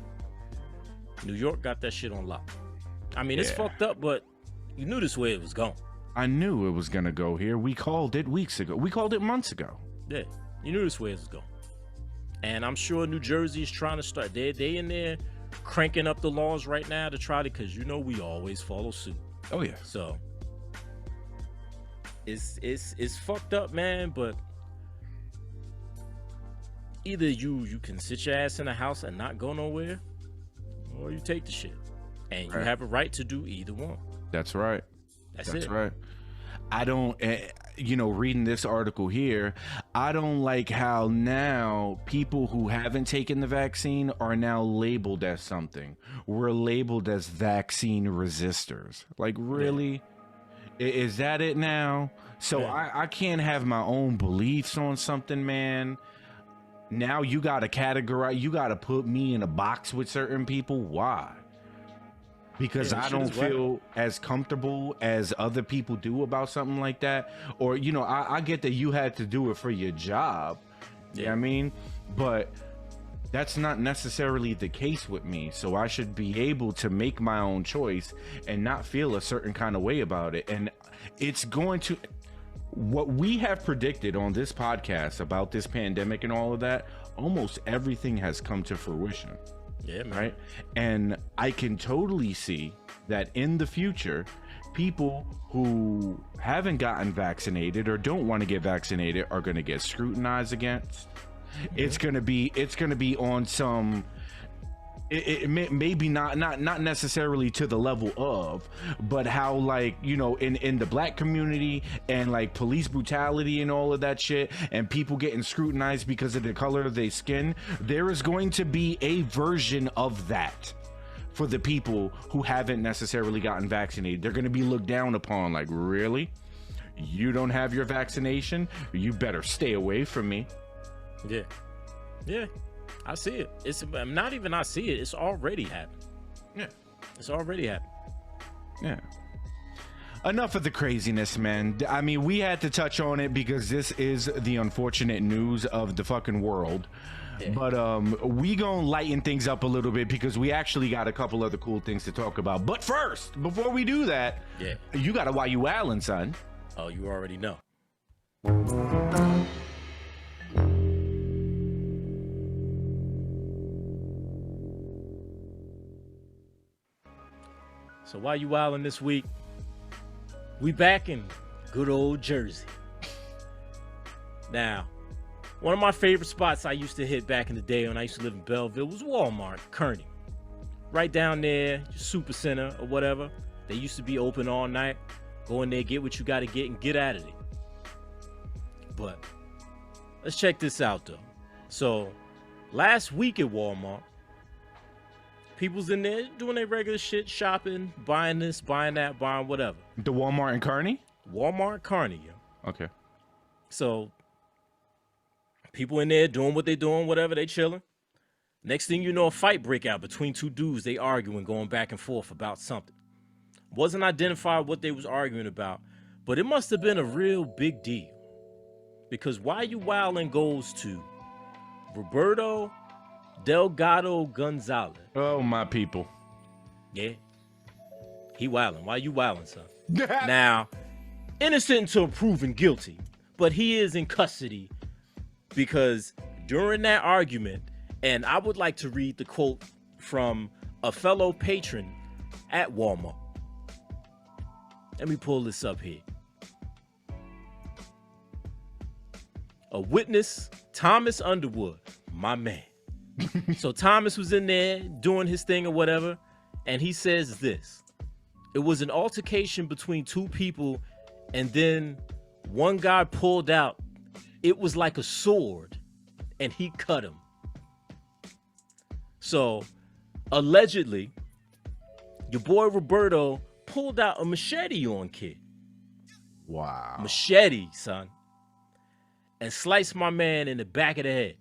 New York got that shit on lock. I mean, it's fucked up, but you knew this way it was going. I knew it was gonna go here. We called it weeks ago. We called it months ago. Yeah, you knew this way it was going. And I'm sure New Jersey is trying to start. They in there cranking up the laws right now to try to, because you know we always follow suit. Oh yeah. So it's fucked up, man. But either you can sit your ass in the house and not go nowhere, or you take the shit, and you have a right to do either one. That's right. That's it. Right. I don't, you know, reading this article here, I don't like how now people who haven't taken the vaccine are now labeled as something. We're labeled as vaccine resistors. Like, really? Is that it now? So I can't have my own beliefs on something, man. Now you got to categorize, you got to put me in a box with certain people. Why? Because I don't feel as comfortable as other people do about something like that. Or, you know, I get that you had to do it for your job. You know what I mean? But that's not necessarily the case with me. So I should be able to make my own choice and not feel a certain kind of way about it. And it's going to, what we have predicted on this podcast about this pandemic and all of that, almost everything has come to fruition. Yeah, man. Right. And I can totally see that in the future, people who haven't gotten vaccinated or don't want to get vaccinated are going to get scrutinized against. It's going to be on some, it maybe not necessarily to the level of, but how, like, you know, in the black community and like police brutality and all of that shit, and people getting scrutinized because of the color of their skin, there is going to be a version of that for the people who haven't necessarily gotten vaccinated. They're going to be looked down upon, like, really? You don't have your vaccination? You better stay away from me. Yeah, I see it. It's not even I see it. It's already happened. Yeah, it's already happened. Yeah. Enough of the craziness, man. I mean, we had to touch on it because this is the unfortunate news of the fucking world. Yeah. But we gonna lighten things up a little bit because we actually got a couple other cool things to talk about. But first, before we do that, you gotta Why You Wildin', son. Oh, you already know. So Why You Wildin' this week, we back in good old Jersey. Now, one of my favorite spots I used to hit back in the day when I used to live in Belleville was Walmart, Kearny. Right down there, super center or whatever. They used to be open all night. Go in there, get what you got to get, and get out of there. But let's check this out, though. So last week at Walmart, people's in there doing their regular shit, shopping, buying this, buying that, buying whatever. The Walmart in Kearny? Walmart, Kearny, yo. Okay. So people in there doing what they doing, whatever, they chilling. Next thing you know, a fight break out between two dudes. They arguing, going back and forth about something. Wasn't identified what they was arguing about, but it must have been a real big deal. Because Why You Wildin' goes to Roberto Delgado Gonzalez. Oh, my people. Yeah. He wildin'. Why you wildin', son? Now, innocent until proven guilty, but he is in custody because during that argument, and I would like to read the quote from a fellow patron at Walmart. Let me pull this up here. a witness, Thomas Underwood, my man. So Thomas was in there doing his thing or whatever, and he says this: it was an altercation between two people, and then one guy pulled out, it was like a sword, and he cut him. So allegedly, your boy Roberto pulled out a machete on kid. Wow. Machete, son. And sliced my man in the back of the head.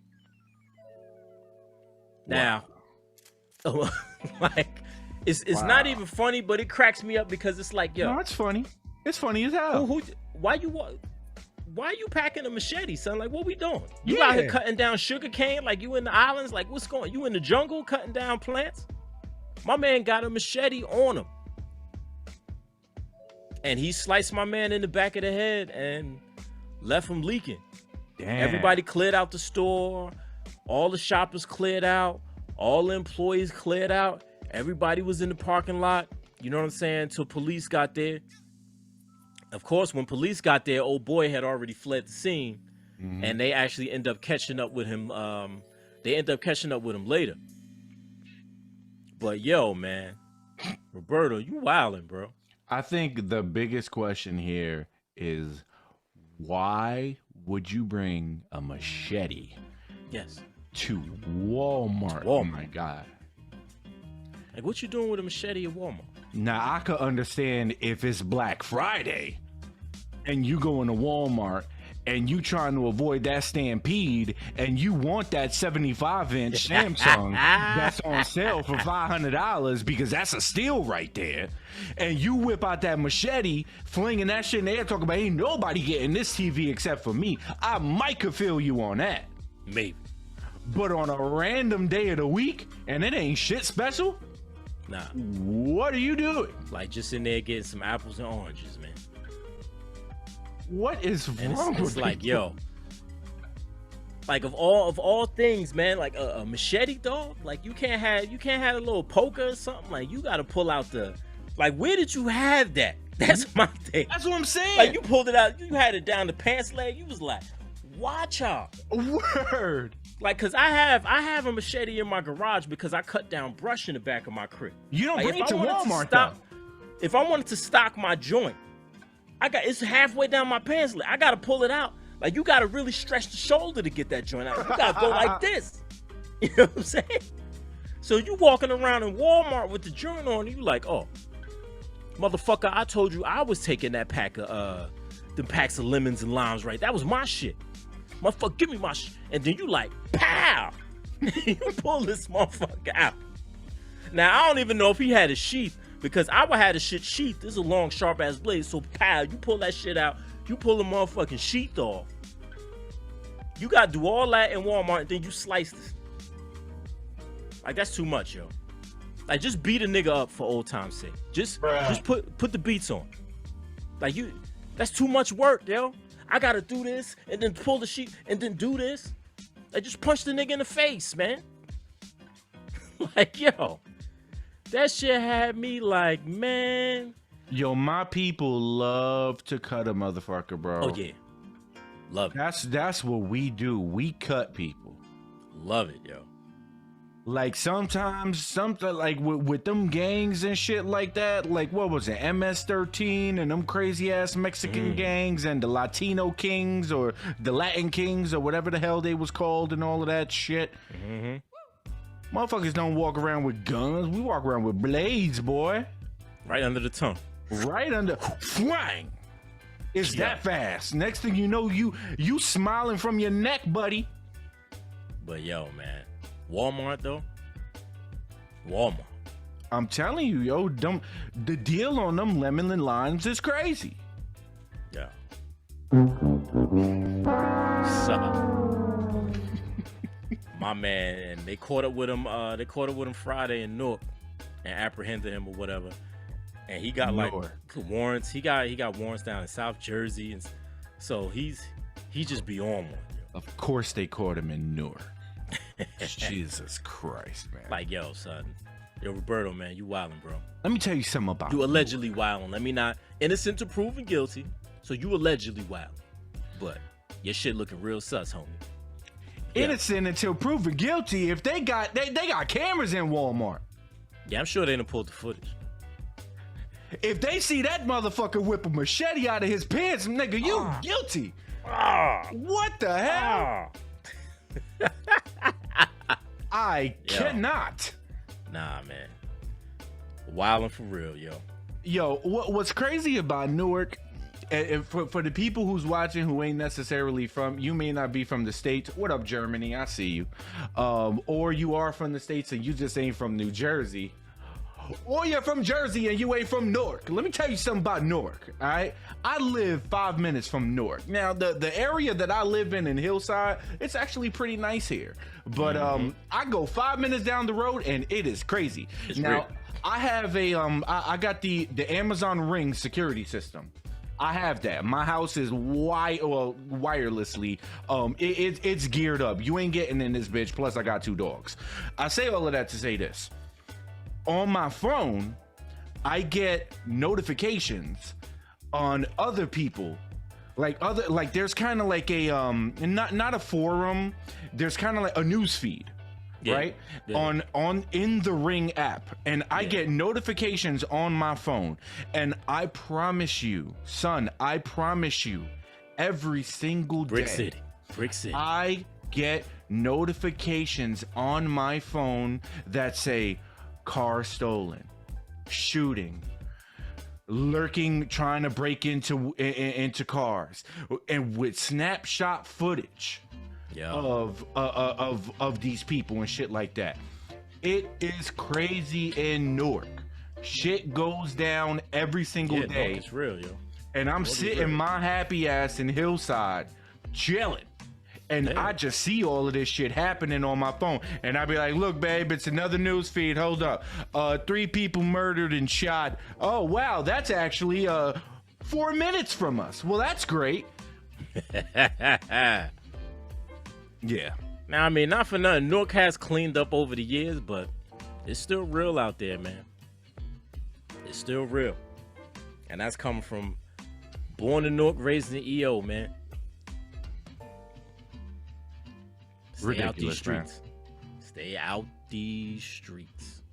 Now, like, it's not even funny, but it cracks me up because it's like, yo. No, it's funny. It's funny as hell. Why you packing a machete, son? Like, what we doing? You out here cutting down sugar cane? Like, you in the islands? Like, what's going on? You in the jungle cutting down plants? My man got a machete on him. And he sliced my man in the back of the head and left him leaking. Damn. Everybody cleared out the store. All the shoppers cleared out. All the employees cleared out. Everybody was in the parking lot. You know what I'm saying? Till police got there. Of course, when police got there, old boy had already fled the scene. Mm-hmm. And they actually end up catching up with him. They end up catching up with him later. But yo, man, Roberto, you wildin', bro. I think the biggest question here is, why would you bring a machete? Yes. To Walmart. Oh my God. Like, what you doing with a machete at Walmart? Now, I could understand if it's Black Friday and you go into Walmart and you trying to avoid that stampede and you want that 75-inch Samsung that's on sale for $500 because that's a steal right there, and you whip out that machete, flinging that shit in the air, talking about ain't nobody getting this TV except for me. I might could feel you on that. Maybe. But on a random day of the week, and it ain't shit special, nah. What are you doing? Like, just in there getting some apples and oranges, man. What is wrong with it's like, yo, like of all things, man, like a machete, dog. Like, you can't have a little poker or something. Like, you got to pull out the, like, where did you have that? That's my thing. That's what I'm saying. Like, you pulled it out, you had it down the pants leg. You was like, watch out. Word. Like, cause I have a machete in my garage because I cut down brush in the back of my crib. You don't like, bring it to Walmart, though. If I wanted to stock my joint, it's halfway down my pants leg. I gotta pull it out. Like, you gotta really stretch the shoulder to get that joint out. You gotta go like this. You know what I'm saying? So you walking around in Walmart with the joint on, you like, oh, motherfucker, I told you I was taking that pack of them packs of lemons and limes, right? That was my shit. Motherfucker, give me my shit. And then you like, pow! You pull this motherfucker out. Now, I don't even know if he had a sheath, because I would have the shit sheath. This is a long, sharp-ass blade, so pow, you pull that shit out, you pull the motherfucking sheath off. You gotta do all that in Walmart, and then you slice this. Like, that's too much, yo. Like, just beat a nigga up for old time's sake. Just put the beats on. Like, that's too much work, yo. I gotta do this, and then pull the sheet, and then do this. Like, just punch the nigga in the face, man. Like, yo. That shit had me like, man. Yo, my people love to cut a motherfucker, bro. Oh, yeah. Love it. That's what we do. We cut people. Love it, yo. Like, sometimes something like with them gangs and shit like that, like, what was it, MS-13 and them crazy ass Mexican gangs and the Latino Kings or the Latin Kings or whatever the hell they was called and all of that shit. Motherfuckers don't walk around with guns. We walk around with blades, boy. Right under the tongue. Right under. Whang! It's that fast. Next thing you know, you smiling from your neck, buddy. But yo, man. Walmart, though. Walmart. I'm telling you, yo, the deal on them lemon and limes is crazy. Yeah. So, my man, and they caught up with him. They caught up with him Friday in Newark and apprehended him or whatever. And he got like warrants. He got warrants down in South Jersey, and so he just be on one. Yo. Of course, they caught him in Newark. Jesus Christ, man. Like, yo, son. Yo, Roberto, man, you wildin', bro. Let me tell you something about you. Allegedly wildin'. Let me not innocent to proven guilty. So you allegedly wildin'. But your shit looking real sus, homie. Innocent until proven guilty. If they got cameras in Walmart. Yeah, I'm sure they didn't pull the footage. If they see that motherfucker whip a machete out of his pants, nigga, you guilty. What the hell? I cannot. Nah, man. Wildin' for real, yo. Yo, what's crazy about Newark, and for the people who's watching who ain't necessarily from, you may not be from the States. What up, Germany? I see you. Or you are from the States and you just ain't from New Jersey. Or you're from Jersey and you ain't from Newark. Let me tell you something about Newark, all right? I live 5 minutes from Newark. Now, the area that I live in Hillside, it's actually pretty nice here. But I go 5 minutes down the road and it is crazy. It's now, real. I have I got the Amazon Ring security system. I have that. My house is wirelessly. It's geared up. You ain't getting in this bitch. Plus, I got 2 dogs. I say all of that to say this. On my phone, I get notifications on other people, like there's kind of like a not a forum. There's kind of like a news feed. Yeah, right? Yeah. On in the Ring app, and I get notifications on my phone, and I promise you, son, I promise you, every single day, Brick City, I get notifications on my phone that say car stolen, shooting, lurking, trying to break into cars, and with snapshot footage of these people and shit like that. It is crazy in Newark. Shit goes down every single day. No, it's real, yo. And I'm sitting my happy ass in Hillside, chilling. And I just see all of this shit happening on my phone. And I be like, look, babe, it's another news feed. Hold up. 3 people murdered and shot. Oh, wow. That's actually 4 minutes from us. Well, that's great. Yeah. Now, I mean, not for nothing. Newark has cleaned up over the years, but it's still real out there, man. It's still real. And that's coming from born in Newark, raised in EO, man. Stay out these streets. Man. Stay out these streets.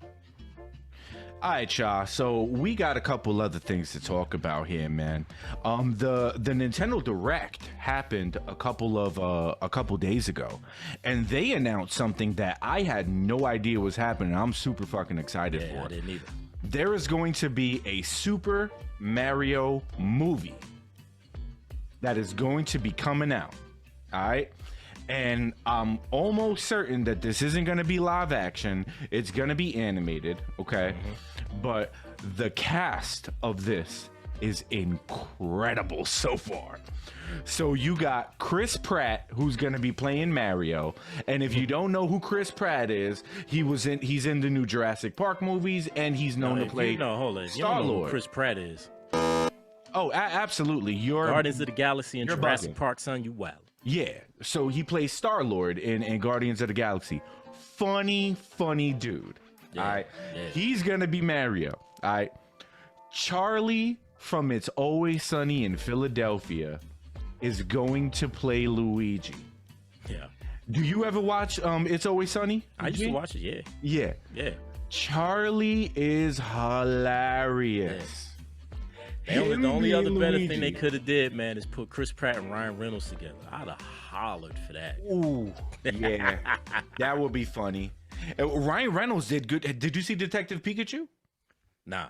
All right, y'all. So we got a couple other things to talk about here, man. The Nintendo Direct happened a couple days ago, and they announced something that I had no idea was happening. I'm super fucking excited for. I didn't either. There is going to be a Super Mario movie that is going to be coming out. All right. And I'm almost certain that this isn't going to be live action. It's going to be animated, okay? But the cast of this is incredible so far. So you got Chris Pratt, who's going to be playing Mario. And if you don't know who Chris Pratt is, he's in the new Jurassic Park movies, and he's known to play hold on. Star-Lord. You don't know who Chris Pratt is. Oh, absolutely. Guardians of the Galaxy and Jurassic Park, son, you wild. Yeah, so he plays Star-Lord in Guardians of the Galaxy. Funny dude. Yeah, all right, yeah. He's gonna be Mario. All right, Charlie from It's Always Sunny in Philadelphia is going to play Luigi. Yeah. Do you ever watch It's Always Sunny? I used to watch it. Yeah. Charlie is hilarious. The only other better thing they could have did, man, is put Chris Pratt and Ryan Reynolds together. I'd have hollered for that. Ooh, yeah, that would be funny. Ryan Reynolds did good. Did you see Detective Pikachu? Nah.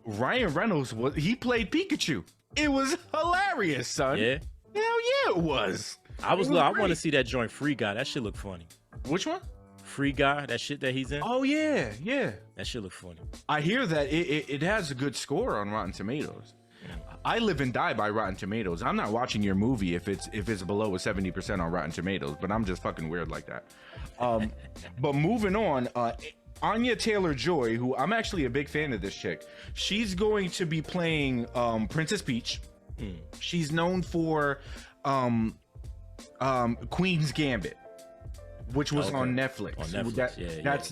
Ryan Reynolds he played Pikachu. It was hilarious, son. Yeah. Hell yeah, it was. I want to see that joint Free Guy. That shit look funny. Which one? Free Guy. That shit that he's in. Oh yeah. That shit look funny. I hear that it has a good score on Rotten Tomatoes. I live and die by Rotten Tomatoes. I'm not watching your movie if it's below a 70% on Rotten Tomatoes, but I'm just fucking weird like that. But moving on, Anya Taylor-Joy, who I'm actually a big fan of this chick, she's going to be playing Princess Peach. She's known for Queen's Gambit, which was on Netflix.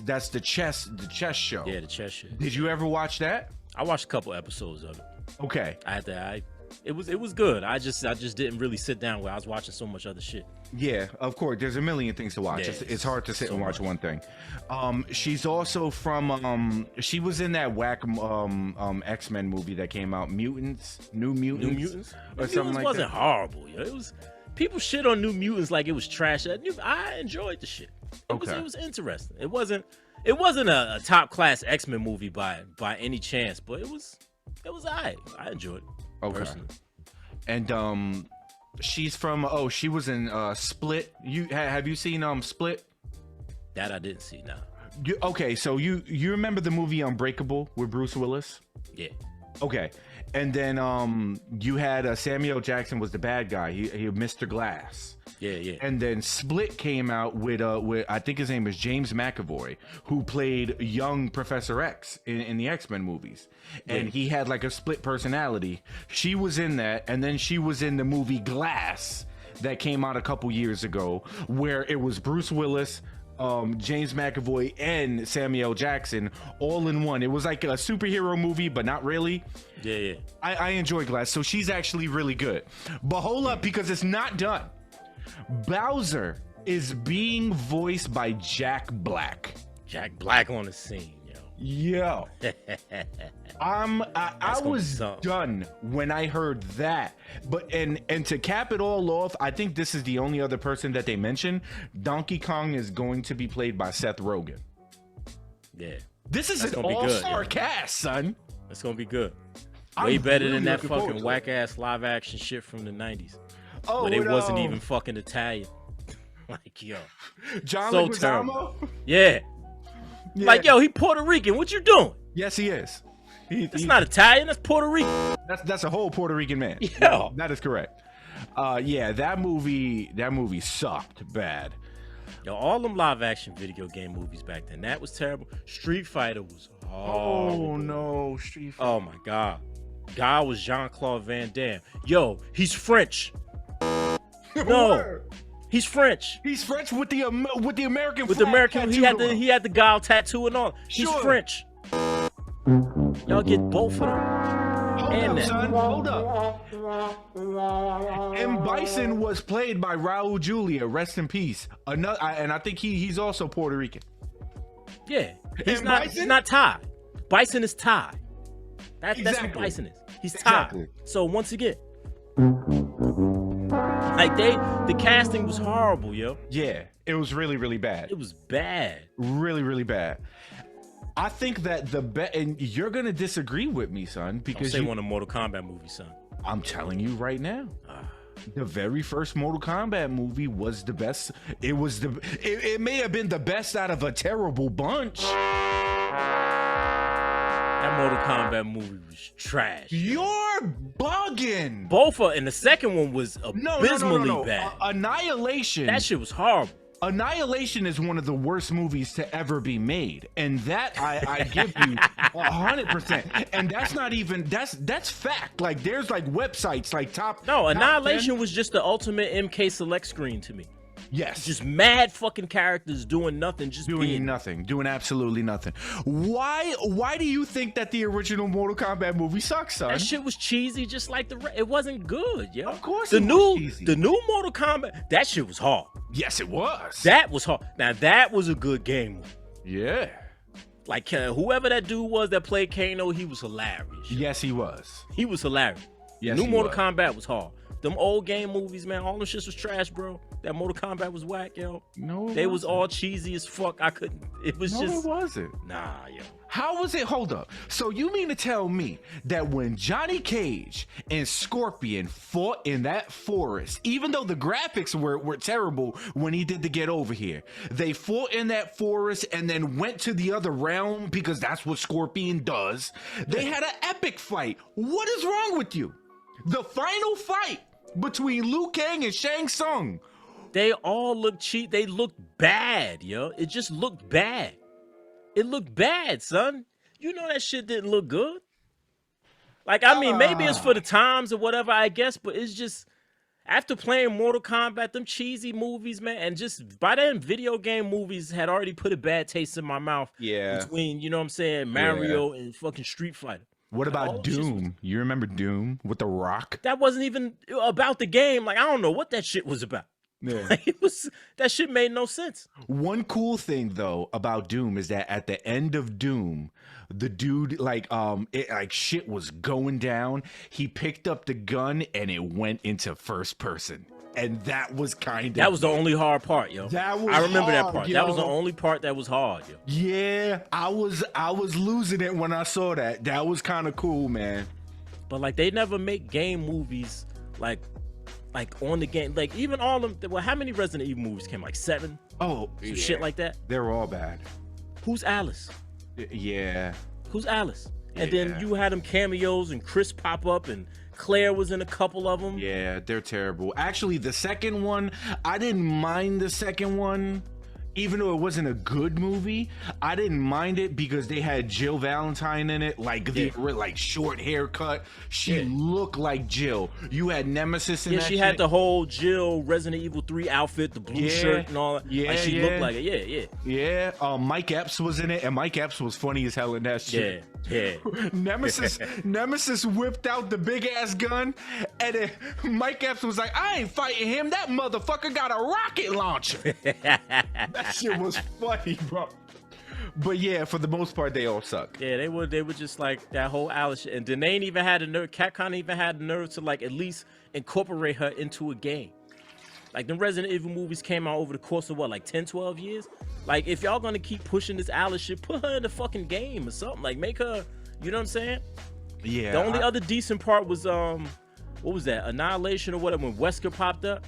That's the chess show. Yeah, the chess show. Did you ever watch that? I watched a couple episodes of it. Okay. I It was good. I just didn't really sit down where I was watching so much other shit. Yeah, of course. There's a million things to watch. Yeah, It's hard to sit so and watch much. one thing. She's also from she was in that whack X-Men movie that came out, New Mutants, New Mutants? or New something Mutants like wasn't that. horrible, yo. It was people shit on New Mutants like it was trash. I enjoyed the shit. It was interesting. It wasn't a top class X-Men movie by any chance, but it was alright. I enjoyed it. Okay. Personally. And she's from she was in Split. Have you seen Split? That I didn't see now. Okay, so you remember the movie Unbreakable with Bruce Willis? Yeah. Okay. And then you had Samuel Jackson was the bad guy. He Mr. Glass. Yeah. And then Split came out with I think his name is James McAvoy, who played young Professor X in the X-Men movies. And he had like a split personality. She was in that, and then she was in the movie Glass that came out a couple years ago, where it was Bruce Willis, James McAvoy, and Samuel Jackson all in one. It was like a superhero movie, but not really. Yeah. I enjoy Glass, so she's actually really good. But hold up, because it's not done. Bowser is being voiced by Jack Black. Jack Black on the scene, Yo, I was done when I heard that. But and to cap it all off, I think this is the only other person that they mentioned. Donkey Kong is going to be played by Seth Rogen. Yeah. This is an all-star cast, son. It's gonna be good. Way better really than that looking forward fucking to whack ass live action shit from the 90s. Oh, but it wasn't even fucking Italian. Like, yo. John So Leguizamo? terrible. Yeah. Like, yo, he Puerto Rican. What you doing? Yes, he is. That's not Italian. That's Puerto Rican. That's a whole Puerto Rican man. Yo. That is correct. Yeah, that movie sucked bad. Yo, all them live action video game movies back then, that was terrible. Street Fighter was horrible. Oh no, Street Fighter. Oh my god. Guy was Jean-Claude Van Damme. Yo, he's French. No. He's French. He's French with the American With flag the American, he had the guile tattoo and all. He's Sure. French. Y'all get both of them. Hold up. M. Bison was played by Raul Julia. Rest in peace. And I think he's also Puerto Rican. Yeah, he's Bison? not Thai. Bison is Thai. That's what Exactly. Bison is. He's Thai. Exactly. So once again, like the casting was horrible, yo. Yeah, it was really, really bad. It was bad. Really, really bad. I think that and you're gonna disagree with me, son, because Don't say one of Mortal Kombat movies, son. I'm telling you right now. The very first Mortal Kombat movie was the best. It may have been the best out of a terrible bunch. That Mortal Kombat movie was trash. You're bugging. Both and the second one was abysmally bad. Annihilation. That shit was horrible. Annihilation is one of the worst movies to ever be made, and that I give you 100%. And that's not even that's fact. Like there's like websites like top. No, top Annihilation 10. was just the ultimate MK select screen to me. Yes, Just mad fucking characters doing nothing, just doing being nothing, doing absolutely nothing. Why do you think that the original Mortal Kombat movie sucks, son? That shit was cheesy, just like it wasn't good, yo. Of course the it was new cheesy. the new Mortal Kombat, that shit was hard. Yes, it was. That was hard. Now that was a good game. Yeah. Like whoever that dude was that played Kano, he was hilarious. Yes, he was. He was hilarious. Yes, New he Mortal was. Kombat was hard. Them old game movies, man, all them shits was trash, bro. That Mortal Kombat was whack, yo. No, it They was wasn't. all cheesy as fuck. I couldn't. It was No, just it wasn't. nah, yo. How was it? Hold up. So you mean to tell me that when Johnny Cage and Scorpion fought in that forest, even though the graphics were terrible when he did the Get Over Here, they fought in that forest and then went to the other realm because that's what Scorpion does. They had an epic fight. What is wrong with you? The final fight between Liu Kang and Shang Tsung. They all looked cheap. They looked bad, yo. It just looked bad. It looked bad, son. You know that shit didn't look good. Like, I mean, maybe it's for the times or whatever, I guess, but it's just after playing Mortal Kombat, them cheesy movies, man, and just by then, video game movies had already put a bad taste in my mouth. Yeah. Between, you know what I'm saying, Mario and fucking Street Fighter. What about all shit was- Doom? You remember Doom with The Rock? That wasn't even about the game. Like, I don't know what that shit was about. Yeah. Like, it was, that shit made no sense. One cool thing though about Doom is that at the end of Doom, the dude like shit was going down. He picked up the gun and it went into first person. And that was kind of That was the only hard part, yo. That was I remember that hard, part. yo. That was the only part that was hard, yo. Yeah, I was losing it when I saw that. That was kind of cool, man. But like, they never make game movies like on the game. Like, even all of them. Well, how many Resident Evil movies came? Like 7? Oh, Some shit like that. They're all bad. Who's Alice? Yeah. Who's Alice? And Yeah. then you had them cameos, and Chris pop up, and Claire was in a couple of them. Yeah, they're terrible. Actually, the second one, I didn't mind the second one. Even though it wasn't a good movie, I didn't mind it because they had Jill Valentine in it, like like short haircut. She looked like Jill. You had Nemesis in Yeah, that she shit. had the whole Jill Resident Evil 3 outfit, the blue shirt and all that. Yeah, like, she looked like it. Yeah. Yeah, Mike Epps was in it, and Mike Epps was funny as hell in that shit. Yeah. Nemesis whipped out the big ass gun, and then Mike Epps was like, "I ain't fighting him. That motherfucker got a rocket launcher." That shit was funny, bro. But yeah, for the most part, they all suck. Yeah, they were just like that whole Alice shit. And then they ain't even had the nerve. Capcom even had the nerve to like at least incorporate her into a game. Like, the Resident Evil movies came out over the course of what, like 10, 12 years? Like, if y'all gonna keep pushing this Alice shit, put her in the fucking game or something. Like, make her, you know what I'm saying? Yeah. The only other decent part was what was that? Annihilation or whatever, when Wesker popped up.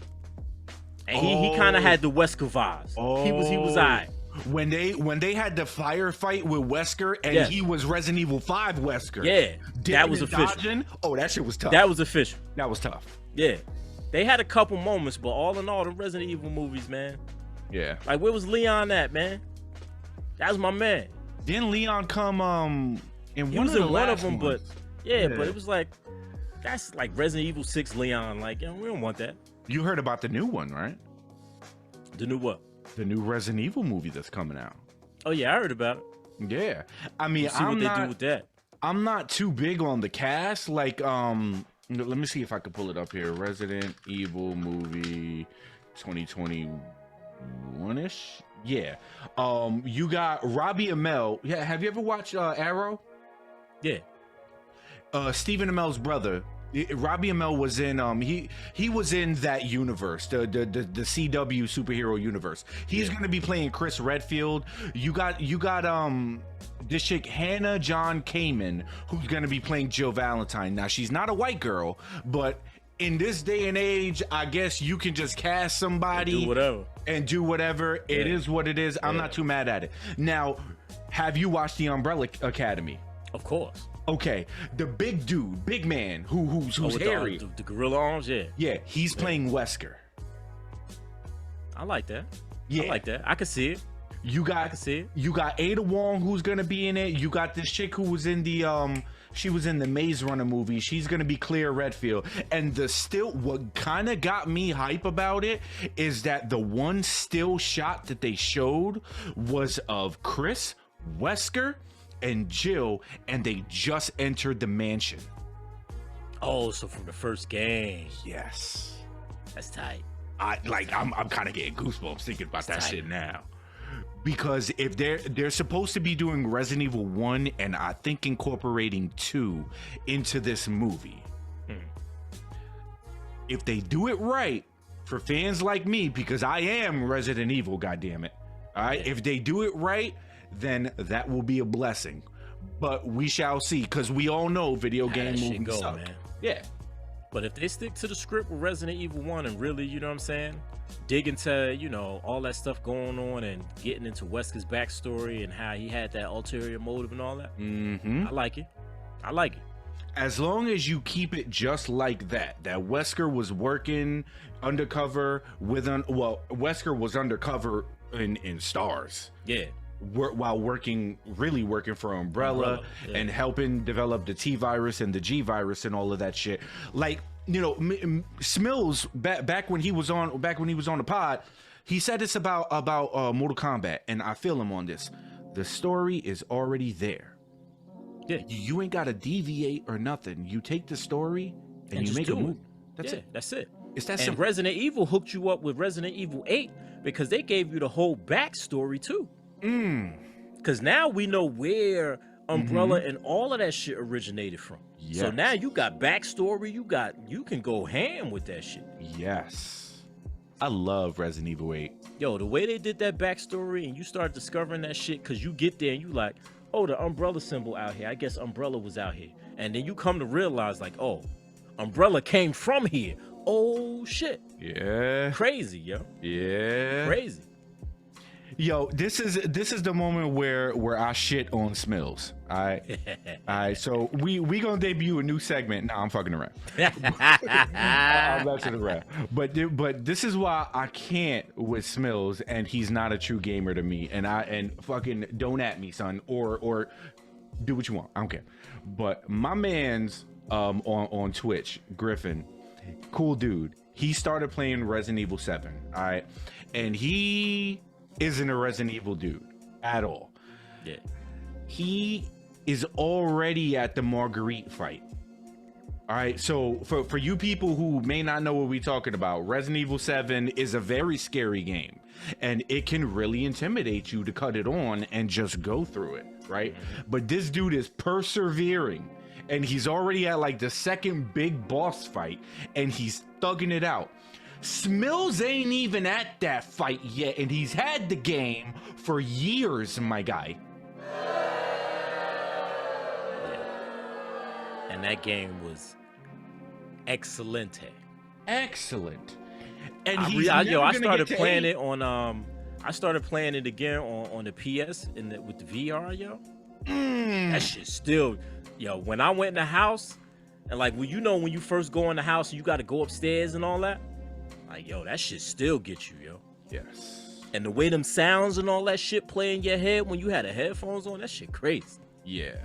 And he kind of had the Wesker vibes. He was alright. When they had the firefight with Wesker and he was Resident Evil 5 Wesker. Yeah, that was official. Dodging, oh, that shit was tough. That was official. That was tough. Yeah. They had a couple moments, but all in all, the Resident Evil movies, man. Yeah. Like, where was Leon at, man? That was my man. Didn't Leon come in He one was of the in one of last them, ones? but yeah, but it was like, that's like Resident Evil 6 Leon. Like, we don't want that. You heard about the new one, right? The new what? The new Resident Evil movie that's coming out. Oh yeah, I heard about it. Yeah. I mean, See what they do with that. I'm not too big on the cast. Like, let me see if I can pull it up here. Resident Evil movie 2021-ish. Yeah. You got Robbie Amell. Yeah, have you ever watched Arrow? Yeah. Stephen Amell's brother. Robbie Amell was in he was in that universe, the CW superhero universe. He's gonna be playing Chris Redfield. You got this chick Hannah John Kamen, who's gonna be playing Jill Valentine. Now, she's not a white girl, but in this day and age, I guess you can just cast somebody and do whatever. It is what it is. I'm not too mad at it. Now, have you watched The Umbrella Academy? Of course. Okay, the big dude, big man, who's hairy, the gorilla arms, yeah, he's playing Wesker. I like that. Yeah, I like that. I can see it. I can see it. You got Ada Wong, who's gonna be in it. You got this chick who was in the she was in the Maze Runner movie. She's gonna be Claire Redfield. And what kind of got me hype about it is that the one still shot that they showed was of Chris, Wesker, and Jill, and they just entered the mansion. Oh, so from the first game. Yes, that's tight. I'm kind of getting goosebumps thinking about that shit now, because if they're supposed to be doing Resident Evil 1 and I think incorporating 2 into this movie. If they do it right for fans like me, because I am Resident Evil, goddammit. All right, if they do it right, then that will be a blessing. But we shall see, because we all know video game movies suck. Man. Yeah. But if they stick to the script with Resident Evil 1 and really, you know what I'm saying, dig into, all that stuff going on and getting into Wesker's backstory and how he had that ulterior motive and all that, I like it. I like it. As long as you keep it just like that Wesker was working undercover Wesker was undercover in Stars. Yeah. While really working for Umbrella and helping develop the T virus and the G virus and all of that shit. Like, Smills back when he was on the pod, he said this about Mortal Kombat, and I feel him on this. The story is already there. Yeah. You ain't got to deviate or nothing. You take the story and you make a movie. That's it. That's it. It's that And simple. Resident Evil hooked you up with Resident Evil 8 because they gave you the whole backstory too. Because now we know where Umbrella and all of that shit originated from. Yes. So now you got backstory. You can go ham with that shit. Yes. I love Resident Evil 8. Yo, the way they did that backstory and you start discovering that shit, because you get there and you like, oh, the Umbrella symbol out here. I guess Umbrella was out here. And then you come to realize like, oh, Umbrella came from here. Oh, shit. Yeah. Crazy, yo. Yeah. Crazy. Yo, this is the moment where I shit on Smills. All right. So we gonna debut a new segment. Nah, I'm fucking around. I'm messing around. But this is why I can't with Smills, and he's not a true gamer to me. And fucking don't at me, son, or do what you want. I don't care. But my man's on Twitch, Griffin, cool dude. He started playing Resident Evil 7. All right, and he isn't a Resident Evil dude at all. Yeah. He is already at the Marguerite fight. All right, so for you people who may not know what we're talking about, Resident Evil 7 is a very scary game, and it can really intimidate you to cut it on and just go through it, right? But this dude is persevering, and he's already at like the second big boss fight, and he's thugging it out. Smills ain't even at that fight yet, and he's had the game for years, my guy. And that game was excellente. Excellent. And I started playing it on I started playing it again on the PS with the VR, yo. That shit still, yo, when I went in the house and like when you first go in the house and you gotta go upstairs and all that, like yo, that shit still gets you, yo. Yes. And the way them sounds and all that shit play in your head when you had the headphones on, that shit crazy. Yeah.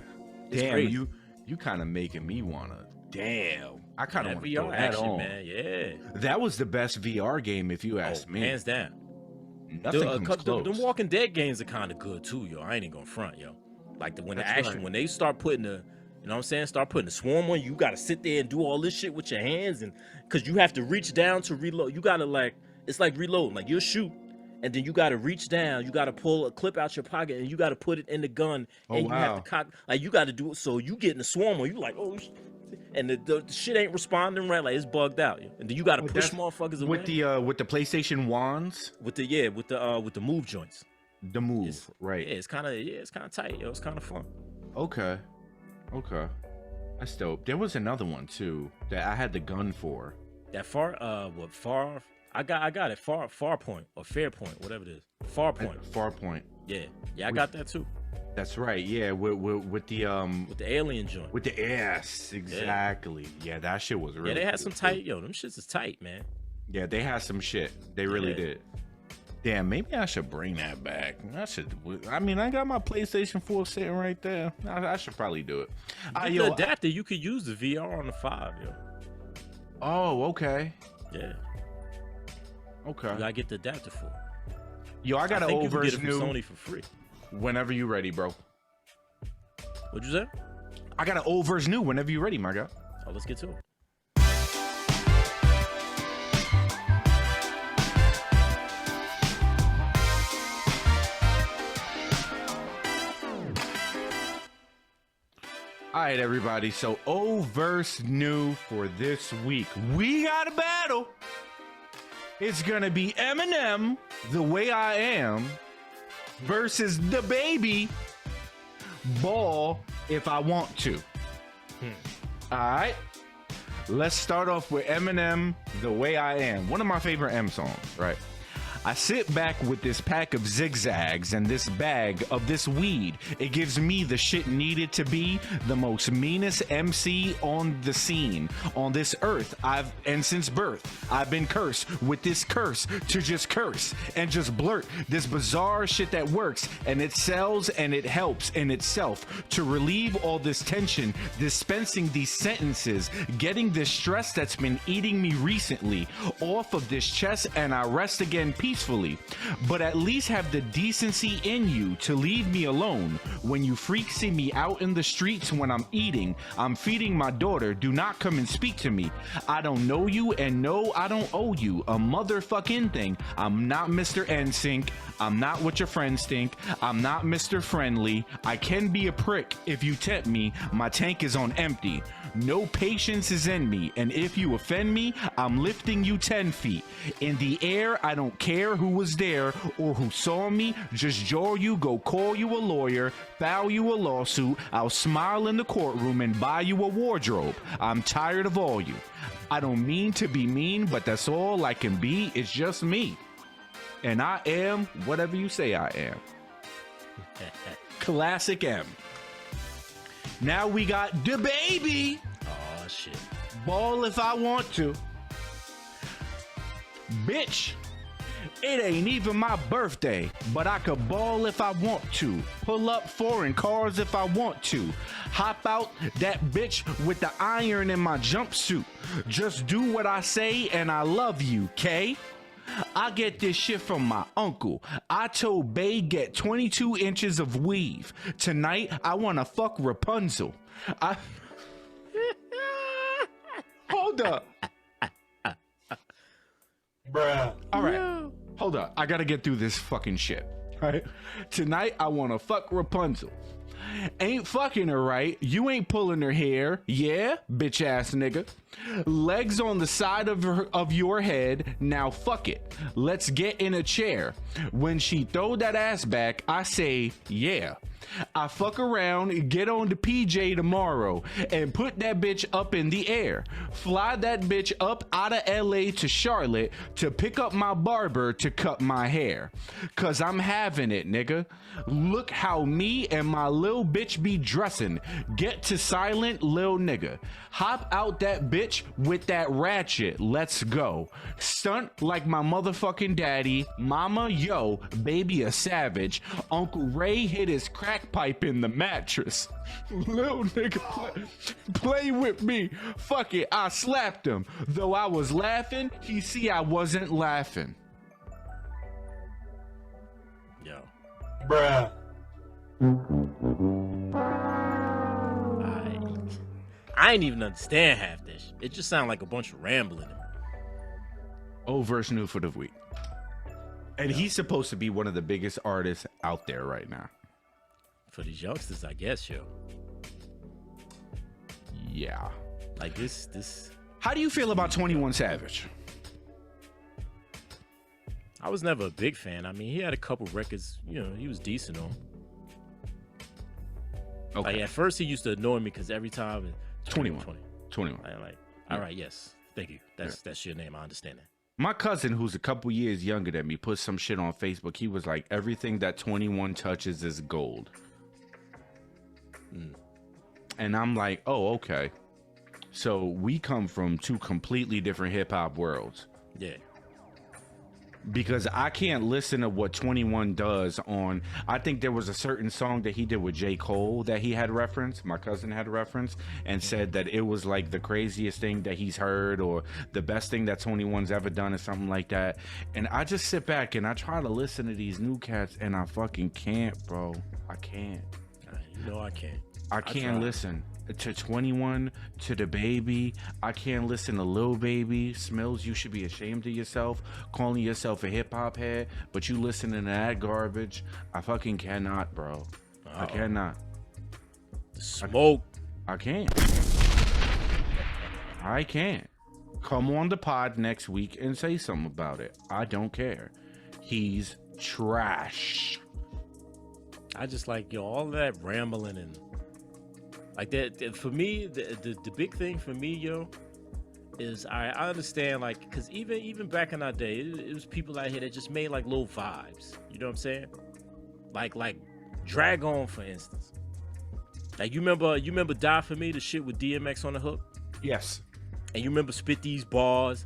It's Damn, crazy. you kind of making me wanna. Damn. I kind of want to VR throw that action, on. man. Yeah. That was the best VR game, if you ask me. Hands down. Nothing comes close. The Walking Dead games are kind of good too, yo. I ain't even gonna front, yo. Like when they start putting the, you know what I'm saying, start putting the swarm on you, gotta sit there and do all this shit with your hands, and because you have to reach down to reload. You gotta it's like reloading. Like you'll shoot, and then you gotta reach down. You gotta pull a clip out your pocket, and you gotta put it in the gun, and you have to cock. Like you gotta do it. So you get in the swarm on you, like oh. And the shit ain't responding right, like it's bugged out, and then you gotta push motherfuckers away with the PlayStation wands, with the move joints. The move, right? Yeah, it's kind of tight, yo. It's kind of fun. Okay, that's dope. There was another one too that I had the gun for. That I got it. Far point or fair point, whatever it is. Far point. Far point. Yeah, I got that too. That's right. Yeah, with the alien joint. With the ass, exactly. Yeah, that shit was really. Yeah, they had some tight. Yo, them shits is tight, man. Yeah, they had some shit. They really did. Damn, maybe I should bring that back. I mean, I got my PlayStation 4 sitting right there. I should probably do it. The adapter, you could use the VR on the 5, yo. Oh, okay. Yeah. Okay. You gotta get the adapter for it. Yo, I got an old version from Sony for free. Whenever you ready, bro. What'd you say? I got an old version new whenever you ready, my guy. Oh, let's get to it. All right, everybody. So, old verse new for this week. We got a battle. It's gonna be Eminem, The Way I Am, versus DaBaby, Ball, If I Want To. All right. Let's start off with Eminem, The Way I Am. One of my favorite M songs, right? I sit back with this pack of zigzags and this bag of this weed. It gives me the shit needed to be the most meanest MC on the scene. On this earth, and since birth, I've been cursed with this curse to just curse and just blurt this bizarre shit that works, and it sells and it helps in itself to relieve all this tension, dispensing these sentences, getting this stress that's been eating me recently off of this chest, and I rest again peacefully, but at least have the decency in you to leave me alone. When you freaks see me out in the streets when I'm eating, I'm feeding my daughter, do not come and speak to me. I don't know you, and no, I don't owe you a motherfucking thing. I'm not Mr. NSYNC. I'm not what your friends think. I'm not Mr. Friendly. I can be a prick if you tempt me. My tank is on empty. No patience is in me, and if you offend me, I'm lifting you 10 feet. In the air, I don't care who was there or who saw me. Just jaw you, go call you a lawyer, file you a lawsuit. I'll smile in the courtroom and buy you a wardrobe. I'm tired of all you. I don't mean to be mean, but that's all I can be. It's just me. And I am whatever you say I am. Classic M. Now we got DaBaby. Oh, shit. Ball if I want to. Bitch, it ain't even my birthday, but I could ball if I want to. Pull up foreign cars if I want to. Hop out that bitch with the iron in my jumpsuit. Just do what I say and I love you, K. I get this shit from my uncle. I told Bay get 22 inches of weave. Tonight, I want to fuck Rapunzel. Hold up. Bruh. All right. Hold up. I got to get through this fucking shit. All right. Tonight, I want to fuck Rapunzel. Ain't fucking her right. You ain't pulling her hair. Yeah, bitch ass nigga. Legs on the side of your head. Now fuck it. Let's get in a chair. When she throw that ass back, I say, yeah. I fuck around, get on the PJ tomorrow, and put that bitch up in the air. Fly that bitch up out of LA to Charlotte to pick up my barber to cut my hair. Cause I'm having it, nigga. Look how me and my lil bitch be dressing. Get to silent, lil nigga. Hop out that bitch with that ratchet. Let's go. Stunt like my motherfucking daddy. Mama, yo, baby a savage. Uncle Ray hit his crack pipe in the mattress. Lil nigga play with me. Fuck it, I slapped him. Though I was laughing, he see I wasn't laughing. Yo. Bruh. I ain't even understand half this. It just sounded like a bunch of rambling. Old verse, new for the week. And he's supposed to be one of the biggest artists out there right now. For these youngsters, I guess, yo. Yeah. Like this. How do you feel about 21 Savage? I was never a big fan. I mean, he had a couple records, you know, he was decent on. Okay. Like at first he used to annoy me because every time 21. I'm like, all right, yes, thank you. That's your name. I understand that. My cousin, who's a couple years younger than me, put some shit on Facebook. He was like, everything that 21 touches is gold. And I'm like, oh, okay. So we come from two completely different hip hop worlds. Yeah. Because I can't listen to what 21 does on. I think there was a certain song that he did with J. Cole that he had referenced. My cousin had referenced and said that it was like the craziest thing that he's heard or the best thing that 21's ever done or something like that. And I just sit back and I try to listen to these new cats and I fucking can't, bro. I can't. You know I can't. I can't listen to 21, to DaBaby. I can't listen to Lil Baby. Smells, you should be ashamed of yourself, calling yourself a hip hop head, but you listening to that garbage. I fucking cannot, bro. I cannot. The smoke. I can't. I can't. Come on the pod next week and say something about it. I don't care. He's trash. I just like, yo, all that rambling and like that. For me, the big thing for me, yo, is I understand, like, because even back in our day, it was people out here that just made like little vibes. You know what I'm saying? Like Drag On, for instance. Like you remember Die For Me, the shit with DMX on the hook? Yes. And you remember Spit These Bars?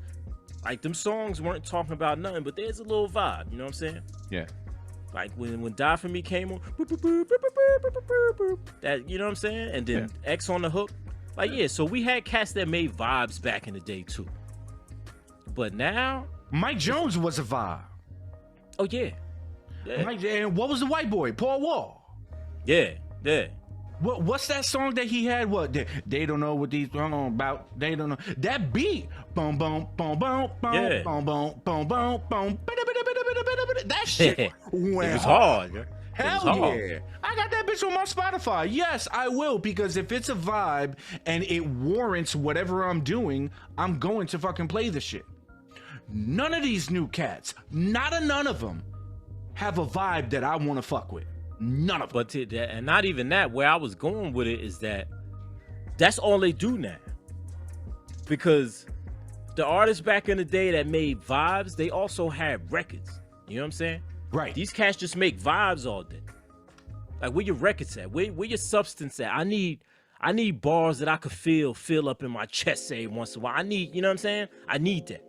Like them songs weren't talking about nothing, but there's a little vibe. You know what I'm saying? Yeah. Like when Die For Me came on, that, you know what I'm saying? And then X on the hook. Like, yeah, so we had cats that made vibes back in the day too. But now, Mike Jones was a vibe. Oh yeah. Yeah. And what was the white boy? Paul Wall. Yeah. Yeah. What's that song that he had? What they don't know what these about. They don't know that beat. Boom boom boom boom boom Yeah. boom boom boom boom boom. That shit went It was hard. Yeah. Hell yeah. I got that bitch on my Spotify. Yes, I will, because if it's a vibe and it warrants whatever I'm doing, I'm going to fucking play the shit. None of these new cats, not a none of them, have a vibe that I want to fuck with. None of them. But and not even that. Where I was going with it is that's all they do now. Because the artists back in the day that made vibes, they also had records. You know what I'm saying? Right. These cats just make vibes all day. Like, where your records at? Where your substance at? I need bars that I could feel up in my chest every once in a while. I need, you know what I'm saying? I need that.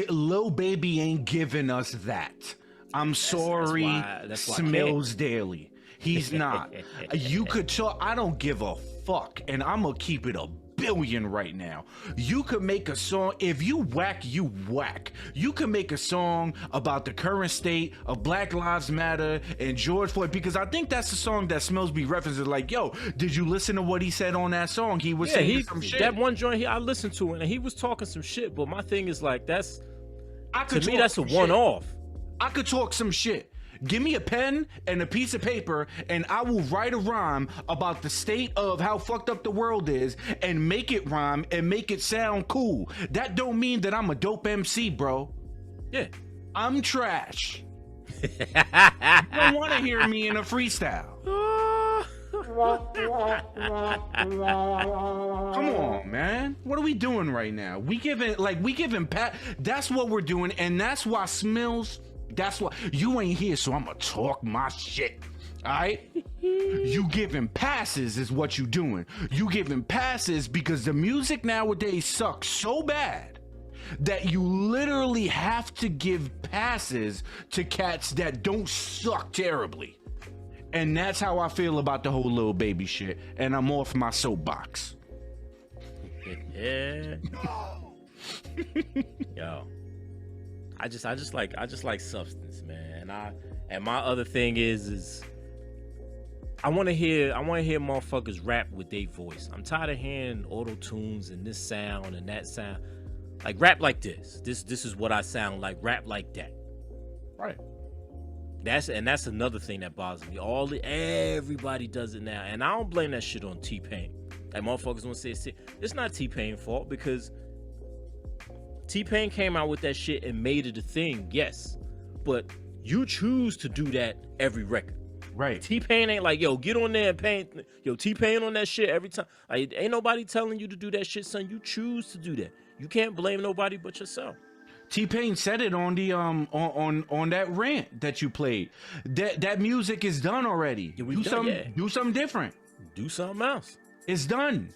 Lil Baby ain't giving us that. I'm sorry, that's why Smells Daily. He's not. You could talk. I don't give a fuck, and I'm gonna keep it a billion right now. You could make a song. If you whack, you whack. You can make a song about the current state of Black Lives Matter and George Floyd, because I think that's the song that Smells be references. Like, yo, did you listen to what he said on that song? He was saying some shit. That one joint I listened to, and he was talking some shit. But my thing is, like, that's a shit. one-off. I could talk some shit. Give me a pen and a piece of paper, and I will write a rhyme about the state of how fucked up the world is and make it rhyme and make it sound cool. That don't mean that I'm a dope MC, bro. Yeah. I'm trash. You don't want to hear me in a freestyle. Come on, man. What are we doing right now? We giving Pat. That's what we're doing, and that's why Smells. That's why you ain't here, so I'm gonna talk my shit. All right? You giving passes is what you doing. You giving passes because the music nowadays sucks so bad that you literally have to give passes to cats that don't suck terribly. And that's how I feel about the whole Lil Baby shit. And I'm off my soapbox. Yeah. Yo. I just like substance, man. And my other thing is I want to hear motherfuckers rap with their voice. I'm tired of hearing auto tunes and this sound and that sound. Like, rap like this. This is what I sound like. Rap like that. Right. That's another thing that bothers me. Everybody does it now, and I don't blame that shit on T-Pain. Like, motherfuckers want to say it's not T-Pain's fault, because T-Pain came out with that shit and made it a thing, yes. But you choose to do that every record. Right. T-Pain ain't like, yo, get on there and paint. Yo, T-Pain on that shit every time. Like, ain't nobody telling you to do that shit, son. You choose to do that. You can't blame nobody but yourself. T-Pain said it on the on that rant that you played. That music is done already. Yeah, do something different. Do something else. It's done.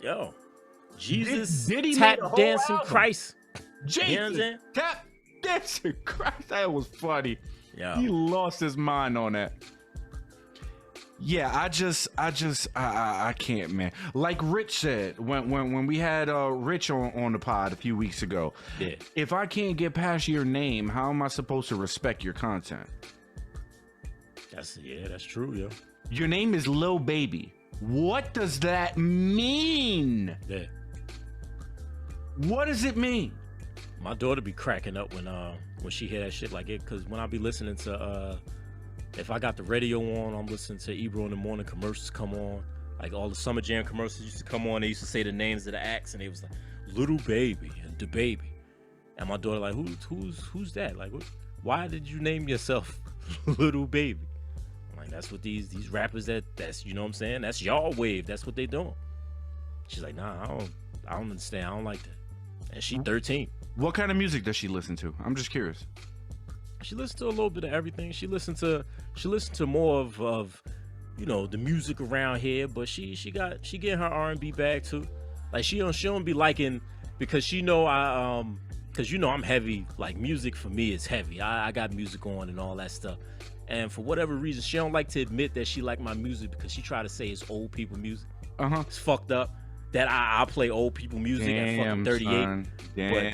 Yo. Jesus Diddy tap made a whole dancing album. Christ. Jesus, You know what I'm saying? tap dancing Christ. That was funny. Yo. He lost his mind on that. Yeah, I can't, man. Like Rich said when we had Rich on the pod a few weeks ago. Yeah. If I can't get past your name, how am I supposed to respect your content? That's true, yo. Your name is Lil Baby. What does that mean? Yeah. What does it mean? My daughter be cracking up when she hear that shit like it, cause when I be listening to if I got the radio on, I'm listening to Ebro in the morning commercials come on. Like, all the Summer Jam commercials used to come on. They used to say the names of the acts, and they was like, Little Baby and DaBaby. And my daughter like, who's that? Like, why did you name yourself Little Baby? I'm like, that's what these rappers that's you know what I'm saying? That's y'all wave. That's what they doing. She's like, nah, I don't understand. I don't like that. And she 13. What kind of music does she listen to? I'm just curious. She listens to a little bit of everything. She listens to more of you know, the music around here, but she getting her R&B bag too. Like, she don't be liking, because she know because you know I'm heavy. Like, music for me is heavy. I got music on and all that stuff. And for whatever reason, she don't like to admit that she like my music, because she try to say it's old people music. It's fucked up that I play old people music at fucking 38. Son. Damn. But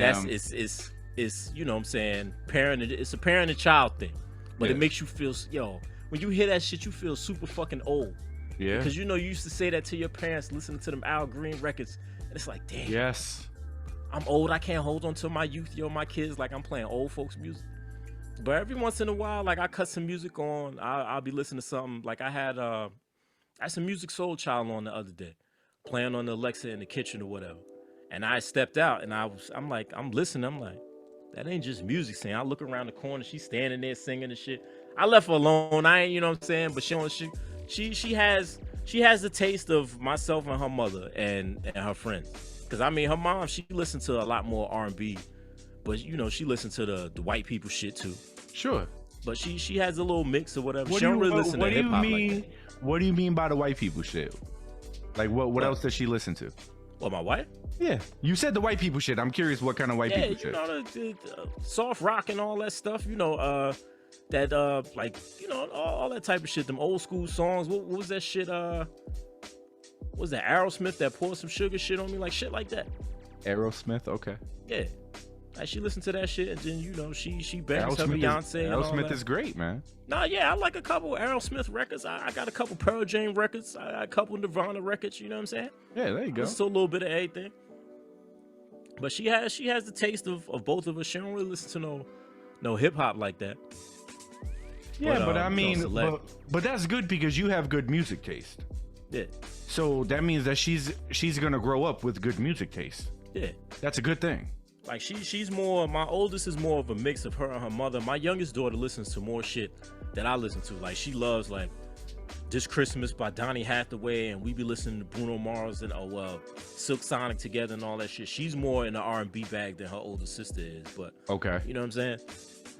it's, you know what I'm saying, it's a parent and child thing. But Yeah. it makes you feel, when you hear that shit, you feel super fucking old. Yeah. Because you used to say that to your parents, listening to them Al Green records, and it's like, damn, Yes. I'm old. I can't hold on to my youth, my kids, like I'm playing old folks music. But every once in a while, like I cut some music on, I'll be listening to something. Like I had some Music Soul Child on the other day, playing on the Alexa in the kitchen or whatever. And I stepped out and I'm listening. I'm like, that ain't just music saying. I look around the corner, she's standing there singing and shit. I left her alone. I ain't, you know what I'm saying? But she has the taste of myself and her mother and her friends. Cause I mean, her mom, she listened to a lot more R&B, but she listened to the white people shit too. Sure. But she has a little mix or whatever. What She do don't you, really listen to what do hip you hop mean? like that. What do you mean by the white people shit? Like what else does she listen to? What, my wife? Yeah, you said the white people shit. I'm curious what kind of white people shit. The soft rock and all that stuff. All that type of shit. Them old school songs. What was that shit? What was that Aerosmith that poured some sugar shit on me? Like shit like that. Aerosmith, okay. Yeah. Like she listened to that shit and then she bangs her Beyonce. Aerosmith is great, man. Nah, yeah, I like a couple Aerosmith records. I got a couple Pearl Jam records. I got a couple Nirvana records. You know what I'm saying? Yeah, there you go. Listen to a little bit of everything. But she has the taste of both of us. She don't really listen to no hip hop like that. Yeah, but I mean, select. but that's good because you have good music taste. Yeah, So that means that she's gonna grow up with good music taste. yeah. That's a good thing. Like she's more. My oldest is more of a mix of her and her mother. My youngest daughter listens to more shit that I listen to. Like she loves like This Christmas by Donny Hathaway, and we be listening to Bruno Mars and Silk Sonic together and all that shit. She's more in the R&B bag than her older sister is. But Okay. you know what I'm saying?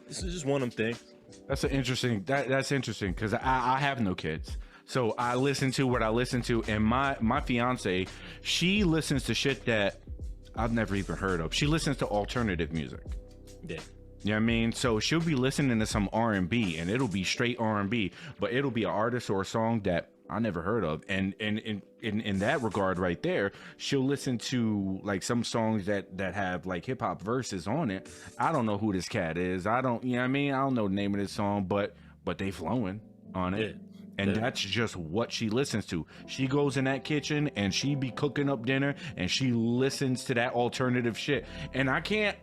This is just one of them things. That's interesting because I have no kids. So I listen to what I listen to, and my fiance, she listens to shit that I've never even heard of. She listens to alternative music. Yeah. You know what I mean? So she'll be listening to some R&B, and it'll be straight R&B, but it'll be an artist or a song that I never heard of. And in that regard right there, she'll listen to like some songs that have like hip hop verses on it. I don't know who this cat is. You know what I mean? I don't know the name of this song, but they flowing on it. Yeah. And that's just what she listens to. She goes in that kitchen and she be cooking up dinner and she listens to that alternative shit. And I can't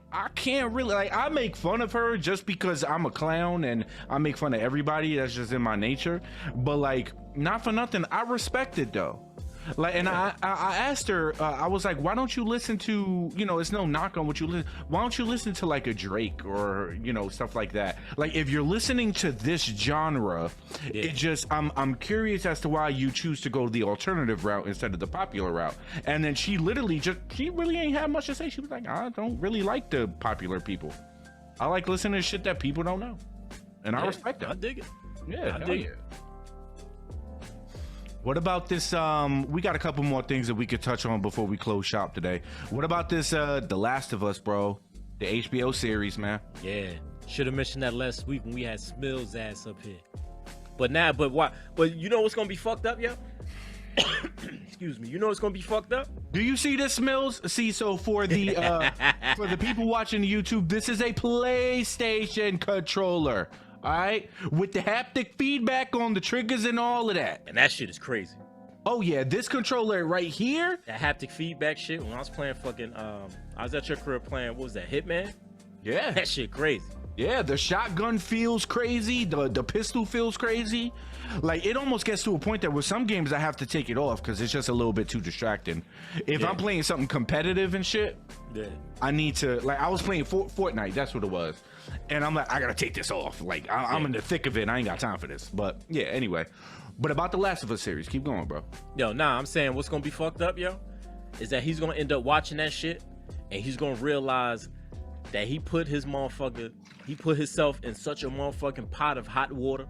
really, like, I make fun of her just because I'm a clown and I make fun of everybody. That's just in my nature. But like, not for nothing, I respect it though. Like, and I asked her, I was like, why don't you listen to, it's no knock on what you listen. Why don't you listen to like a Drake or, stuff like that? Like, if you're listening to this genre, it just, I'm curious as to why you choose to go the alternative route instead of the popular route. And then she really ain't had much to say. She was like, I don't really like the popular people. I like listening to shit that people don't know. And I respect that. I dig it. Yeah, I dig it. What about this? We got a couple more things that we could touch on before we close shop today. What about this? The Last of Us, bro. The HBO series, man. Yeah, should have mentioned that last week when we had Smill's ass up here. But why? But you know what's gonna be fucked up, yo? Excuse me. You know what's gonna be fucked up? Do you see this, Mills? See, so for the for the people watching the YouTube, this is a PlayStation controller. All right, with the haptic feedback on the triggers and all of that. And that shit is crazy. Oh yeah, this controller right here. That haptic feedback shit. When I was playing fucking, I was at your crib playing. What was that? Hitman. Yeah, That shit crazy. yeah. The shotgun feels crazy. The pistol feels crazy. Like, it almost gets to a point that with some games I have to take it off because it's just a little bit too distracting. If I'm playing something competitive and shit, Yeah. I need to, like, I was playing Fortnite, that's what it was. And I'm like, I gotta take this off. Like, I'm in the thick of it and I ain't got time for this. But yeah, anyway. But about the Last of Us series, keep going, bro. Yo, nah, I'm saying what's gonna be fucked up, yo, is that he's gonna end up watching that shit and he's gonna realize that he put himself in such a motherfucking pot of hot water.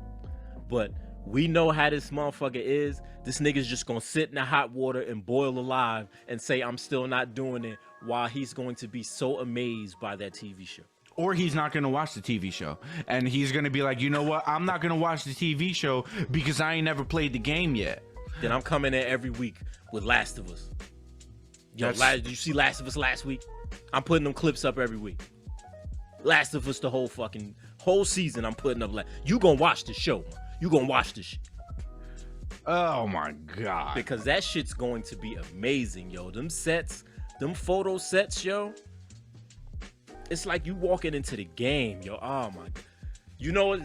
But we know how this motherfucker is. This nigga's just gonna sit in the hot water and boil alive and say, I'm still not doing it, while he's going to be so amazed by that TV show. Or he's not going to watch the TV show. And he's going to be like, you know what? I'm not going to watch the TV show because I ain't never played the game yet. Then I'm coming in every week with Last of Us. Yo, did you see Last of Us last week? I'm putting them clips up every week. Last of Us the whole season. I'm putting up like you gonna watch the show. You gonna watch this shit. Oh my god. Because that shit's going to be amazing, yo. Them sets, them photo sets, yo. It's like you walking into the game, yo. Oh my god. You know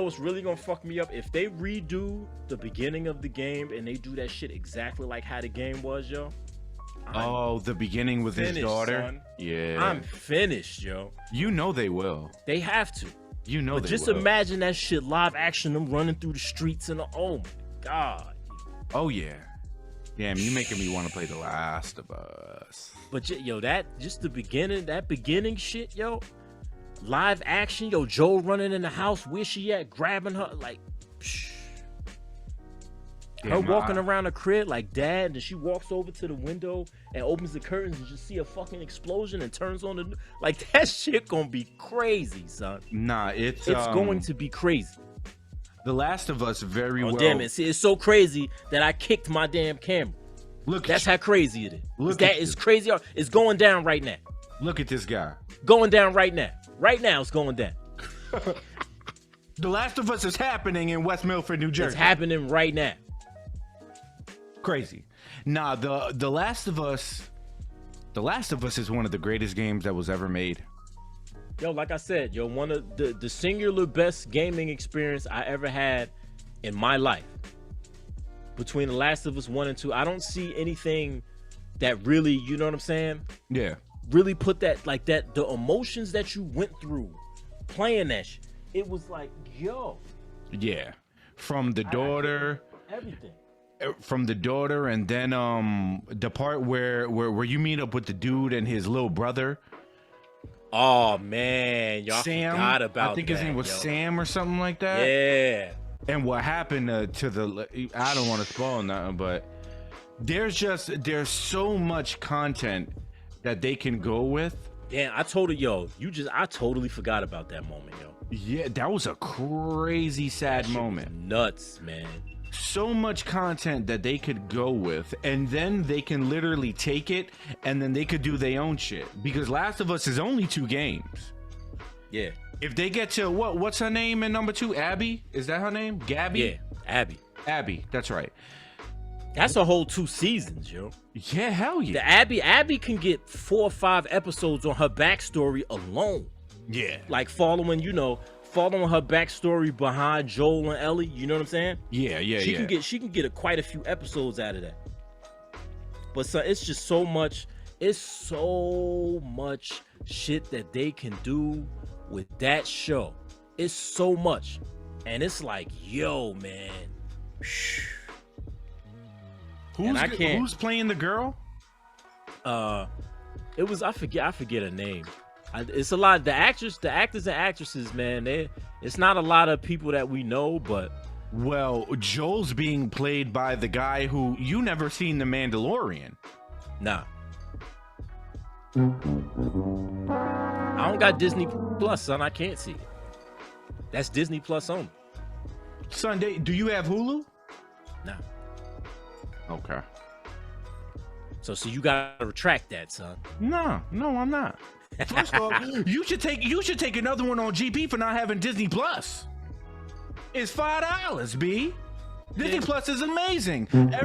what's really gonna fuck me up? If they redo the beginning of the game and they do that shit exactly like how the game was, yo. The beginning with his daughter. Son. Yeah. I'm finished, yo. You know they will. They have to. You know But they just will. imagine that shit live action, them running through the streets and oh my god. Oh yeah. Damn, you making me want to play The Last of Us. But yo, that beginning shit, yo. Live action, yo, Joel running in the house, where she at, grabbing her, like, psh. Her walking around the crib like dad, and she walks over to the window and opens the curtains and just see a fucking explosion and turns on the like that shit gonna be crazy, son. Nah, it's going to be crazy. The Last of Us very well. Damn it! See, it's so crazy that I kicked my damn camera. That's how crazy it is. It's crazy. It's going down right now. Look at this guy. Going down right now. Right now, it's going down. The Last of Us is happening in West Milford, New Jersey. It's happening right now. Crazy. Nah, the Last of Us is one of the greatest games that was ever made. Yo, like I said, yo, one of the singular best gaming experience I ever had in my life. Between The Last of Us 1 and 2, I don't see anything that really, you know what I'm saying? Yeah. Really put that, like that, the emotions that you went through playing that shit. It was like, yo. Yeah. From the daughter. Everything. From the daughter, and then the part where you meet up with the dude and his little brother. Oh man, y'all forgot about that. I think his name was Sam or something like that. Yeah. And what happened to the, I don't want to spoil nothing, but there's so much content that they can go with. Damn, I totally forgot about that moment, yo. Yeah, that was a crazy sad moment. Nuts, man. So much content that they could go with, and then they can literally take it and then they could do their own shit, because Last of Us is only 2 games. Yeah. If they get to what's her name in number 2? Abby? Is that her name? Gabby? Yeah, Abby. Abby, that's right. That's a whole 2 seasons, yo. Yeah, hell yeah. The Abby can get 4 or 5 episodes on her backstory alone. Yeah. Like following her backstory behind Joel and Ellie, you know what I'm saying? Yeah. She can get quite a few episodes out of that. But so it's just so much shit that they can do with that show. It's so much. And it's like, yo, man. Who's playing the girl? It was I forget her name. It's a lot. The actors and actresses, man. It's not a lot of people that we know, but well, Joel's being played by the guy who you never seen The Mandalorian. Nah. I don't got Disney Plus, son. I can't see it. That's Disney Plus only. Sunday, do you have Hulu? Nah. Okay. So you gotta retract that, son. No, I'm not. First of all, you should take another one on GP for not having Disney Plus. It's $5, B. Disney Plus is amazing. Yes,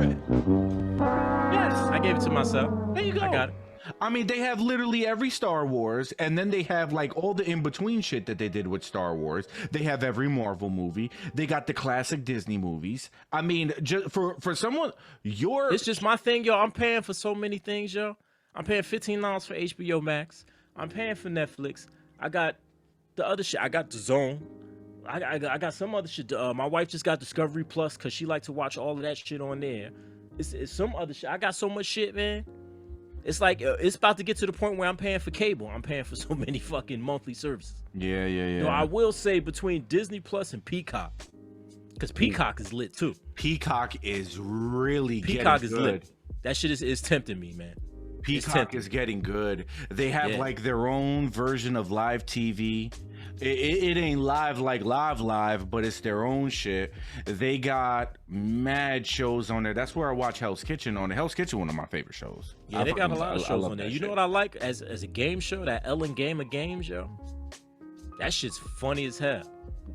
I gave it to myself. There you go. I got it. I mean, they have literally every Star Wars, and then they have like all the in-between shit that they did with Star Wars. They have every Marvel movie. They got the classic Disney movies. I mean, just for someone, it's just my thing, yo. I'm paying for so many things, yo. I'm paying $15 for HBO Max. I'm paying for Netflix. I got the other shit. I got the Zone. I got some other shit. My wife just got Discovery Plus because she like to watch all of that shit on there. It's some other shit. I got so much shit, man. It's like it's about to get to the point where I'm paying for cable. I'm paying for so many fucking monthly services. Yeah. No, I will say between Disney Plus and Peacock, because Peacock is lit too. Peacock is really Peacock is lit. That shit is tempting me, man. Peacock is getting good. They have like their own version of live TV. It ain't live like live, but it's their own shit. They got mad shows on there. That's where I watch Hell's Kitchen on. Hell's Kitchen, one of my favorite shows. Yeah, they got a lot of shows on there. You know what I like as a game show? That Ellen Game of Games, yo. That shit's funny as hell.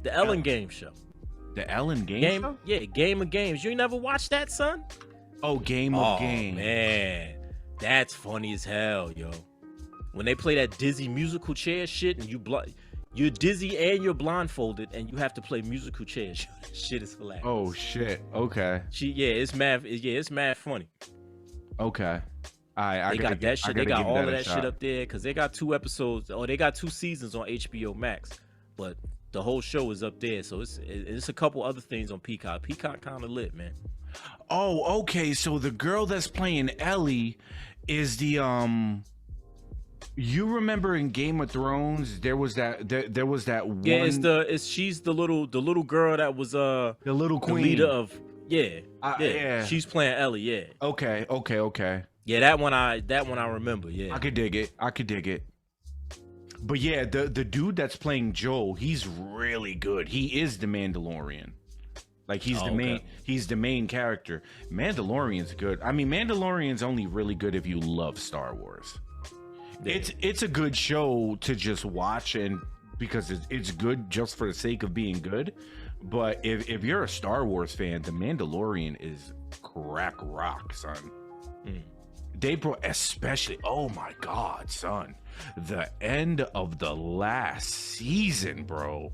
The Ellen Game Show. The Ellen Game Show? Yeah, Game of Games. You ain't never watched that, son? Oh, Game of Games. Man, that's funny as hell, yo. When they play that dizzy musical chair shit and you're dizzy and you're blindfolded and you have to play musical chairs. Shit is hilarious. Oh shit. Okay. It's mad funny. Okay. They got that shit. They got all of that shit up there because they got 2 episodes. Or they got 2 seasons on HBO Max, but the whole show is up there. So it's a couple other things on Peacock. Peacock kind of lit, man. Oh, okay. So the girl that's playing Ellie is the You remember in Game of Thrones there was that one. Yeah, she's the little girl that was the little queen, the leader of yeah. She's playing Ellie. Yeah. Okay. Yeah, that one I remember. Yeah. I could dig it. But yeah, the dude that's playing Joel, he's really good. He is the Mandalorian. Like he's the main character. Mandalorian's good. I mean, Mandalorian's only really good if you love Star Wars. Yeah. It's a good show to just watch, and because it's good just for the sake of being good. But if you're a Star Wars fan, The Mandalorian is crack rock, son. They brought, especially, oh my God, son, the end of the last season, bro.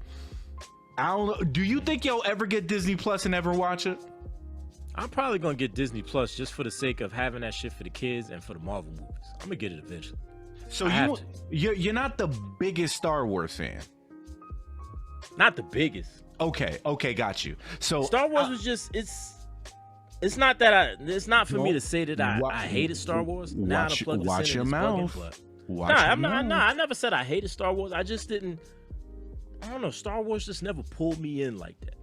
Do you think you'll ever get Disney Plus and ever watch it? I'm probably gonna get Disney Plus just for the sake of having that shit for the kids and for the Marvel movies. I'm gonna get it eventually. So you're not the biggest Star Wars fan? Not the biggest. Okay, got you. So Star Wars was just it's not that it's not for me to say that I hated Star Wars. Watch your mouth. I never said I hated Star Wars. I just didn't. I don't know. Star Wars just never pulled me in like that.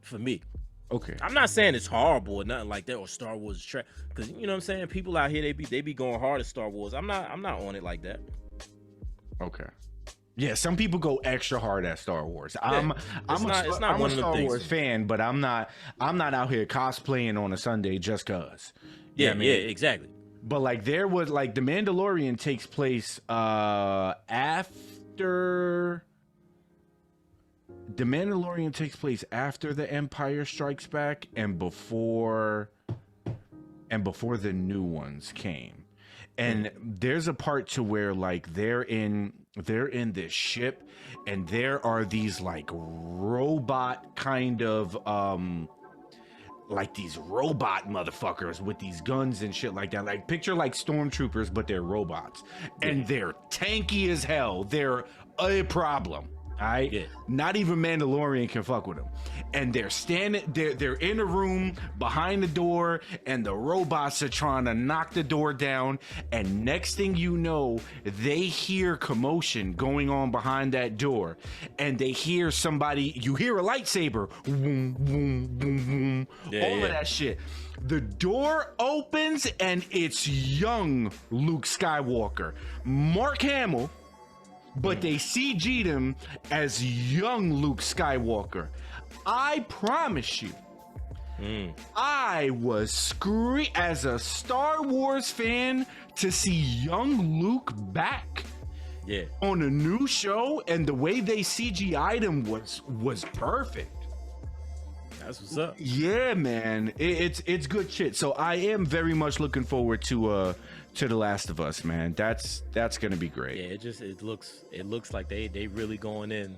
For me. Okay. I'm not saying it's horrible or nothing like that, or Star Wars is trash. Because you know what I'm saying. People out here they be going hard at Star Wars. I'm not on it like that. Okay. Yeah, some people go extra hard at Star Wars. Yeah, I'm a Star Wars fan, but I'm not out here cosplaying on a Sunday just cause. Yeah, exactly. But like there was like The Mandalorian takes place after The Empire Strikes Back and before the new ones came. And there's a part to where like they're in this ship and there are these like robot kind of like these robot motherfuckers with these guns and shit like that. Like picture like stormtroopers, but they're robots. And they're tanky as hell. They're a problem. All right. Yeah. Not even Mandalorian can fuck with them. And they're they're in a room behind the door, and the robots are trying to knock the door down. And next thing you know, they hear commotion going on behind that door. And they hear you hear a lightsaber. Boom, boom, boom, boom. All of that shit. The door opens and it's young Luke Skywalker. Mark Hamill. But they CG'd him as young Luke Skywalker. I promise you, I was as a Star Wars fan to see young Luke back on a new show, and the way they CGI'd him was perfect. That's what's up. Yeah, man, it's good shit. So I am very much looking forward to The Last of Us, man. That's gonna be great. Yeah, it looks like they really going in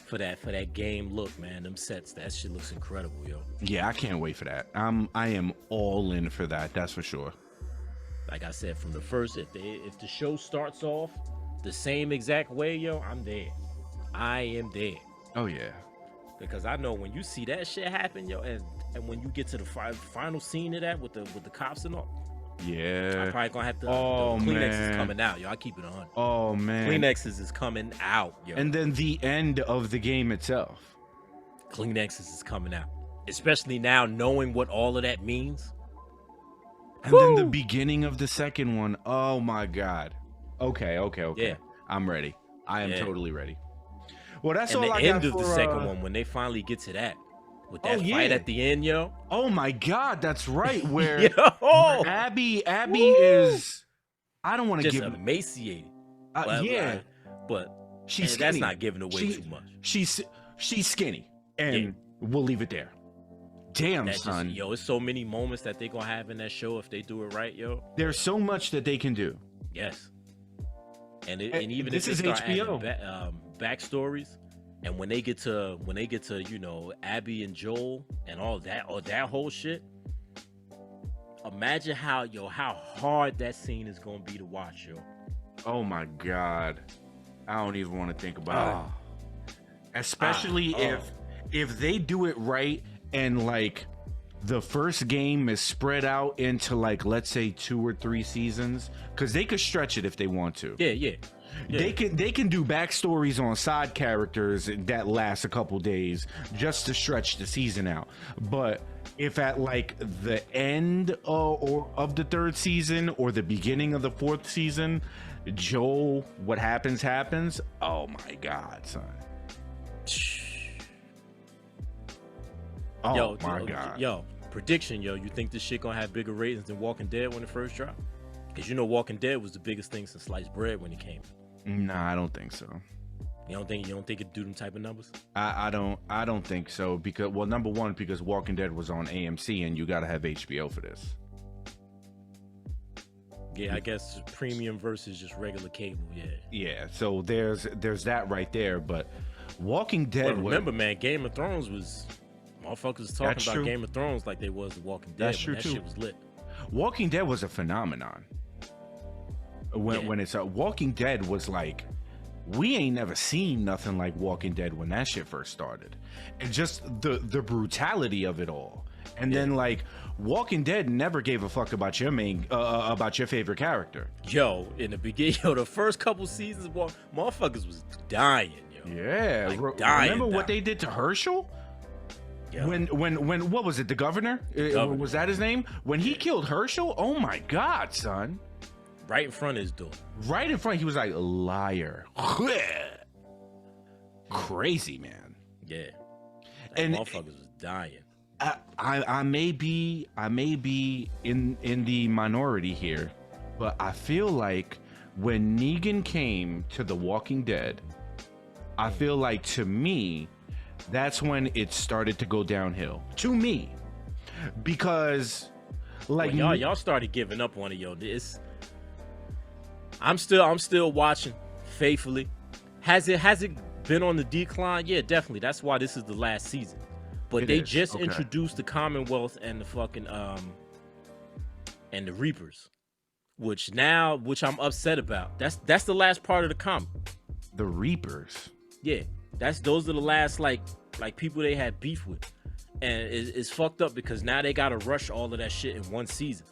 for that game look, man. Them sets, that shit looks incredible, yo. Yeah, I can't wait for that. I am all in for that. That's for sure. Like I said, from the first, if the show starts off the same exact way, yo, I'm there. I am there. Oh yeah. Because I know when you see that shit happen, yo, and when you get to the final scene of that with the cops and all. Yeah. I'm probably gonna have to. Kleenex is coming out, yo. I keep it 100. Oh man. Kleenexes is coming out, yo. And then the end of the game itself. Kleenexes is coming out, especially now knowing what all of that means. And then the beginning of the second one. Oh my God. Okay. Yeah. I'm ready. I am totally ready. Well, that's and all I got. The end of the second one, when they finally get to that. With that fight at the end, yo. Oh my God, that's right. Where Abby is, I don't want to give emaciated. But She's And skinny. that's not giving away too much. She's skinny, and we'll leave it there. Damn, That's son. just, yo, it's so many moments that they gonna have in that show if they do it right, yo. There's so much that they can do. Yes. And even this if is they start HBO. adding backstories, and when they get to you know, Abby and Joel and all that or that whole shit, imagine how hard that scene is gonna be to watch, yo. Oh my God, I don't even want to think about it. Especially if they do it right and like the first game is spread out into like, let's say 2 or 3 seasons, because they could stretch it if they want to. Yeah. They can do backstories on side characters that last a couple days just to stretch the season out. But if at like the end of the 3rd season or the beginning of the 4th season, Joel, what happens, oh my God, son. Oh my God. Yo, prediction, yo. You think this shit gonna have bigger ratings than Walking Dead when it first dropped? Because you know Walking Dead was the biggest thing since sliced bread when it came. Nah, I don't think so. You don't think it do them type of numbers? I don't think so, because, well, number one, because Walking Dead was on AMC and you gotta have HBO for this. Yeah, I guess premium versus just regular cable. Yeah, so there's that right there. But Walking Dead, But remember, man, Game of Thrones was motherfuckers talking That's about true. Game of Thrones like they was The Walking Dead. That's true, that too. shit was lit. Walking Dead was a phenomenon. When it's Walking Dead was like, we ain't never seen nothing like Walking Dead when that shit first started, and just the brutality of it all. And then like Walking Dead never gave a fuck about your about your favorite character. Yo, in the beginning, the first couple seasons, motherfuckers was dying, yo. Yeah, Like, dying. Remember what they did to Herschel? Yo. When what was it? The governor? Was that his name? When he killed Herschel? Oh my God, son! Right in front of his door. Right in front, he was like, liar. Crazy, man. Yeah. And motherfuckers was dying. I may be in the minority here, but I feel like when Negan came to The Walking Dead, I feel like, to me, that's when it started to go downhill. To me, because like y'all started giving up on it, yo. I'm still watching faithfully. Has it been on the decline? Yeah, definitely. That's why this is the last season. But they just introduced the Commonwealth and the fucking and the Reapers, which I'm upset about. That's the last part of the comic. The Reapers. Yeah, those are the last like people they had beef with, and it's fucked up because now they gotta rush all of that shit in one season,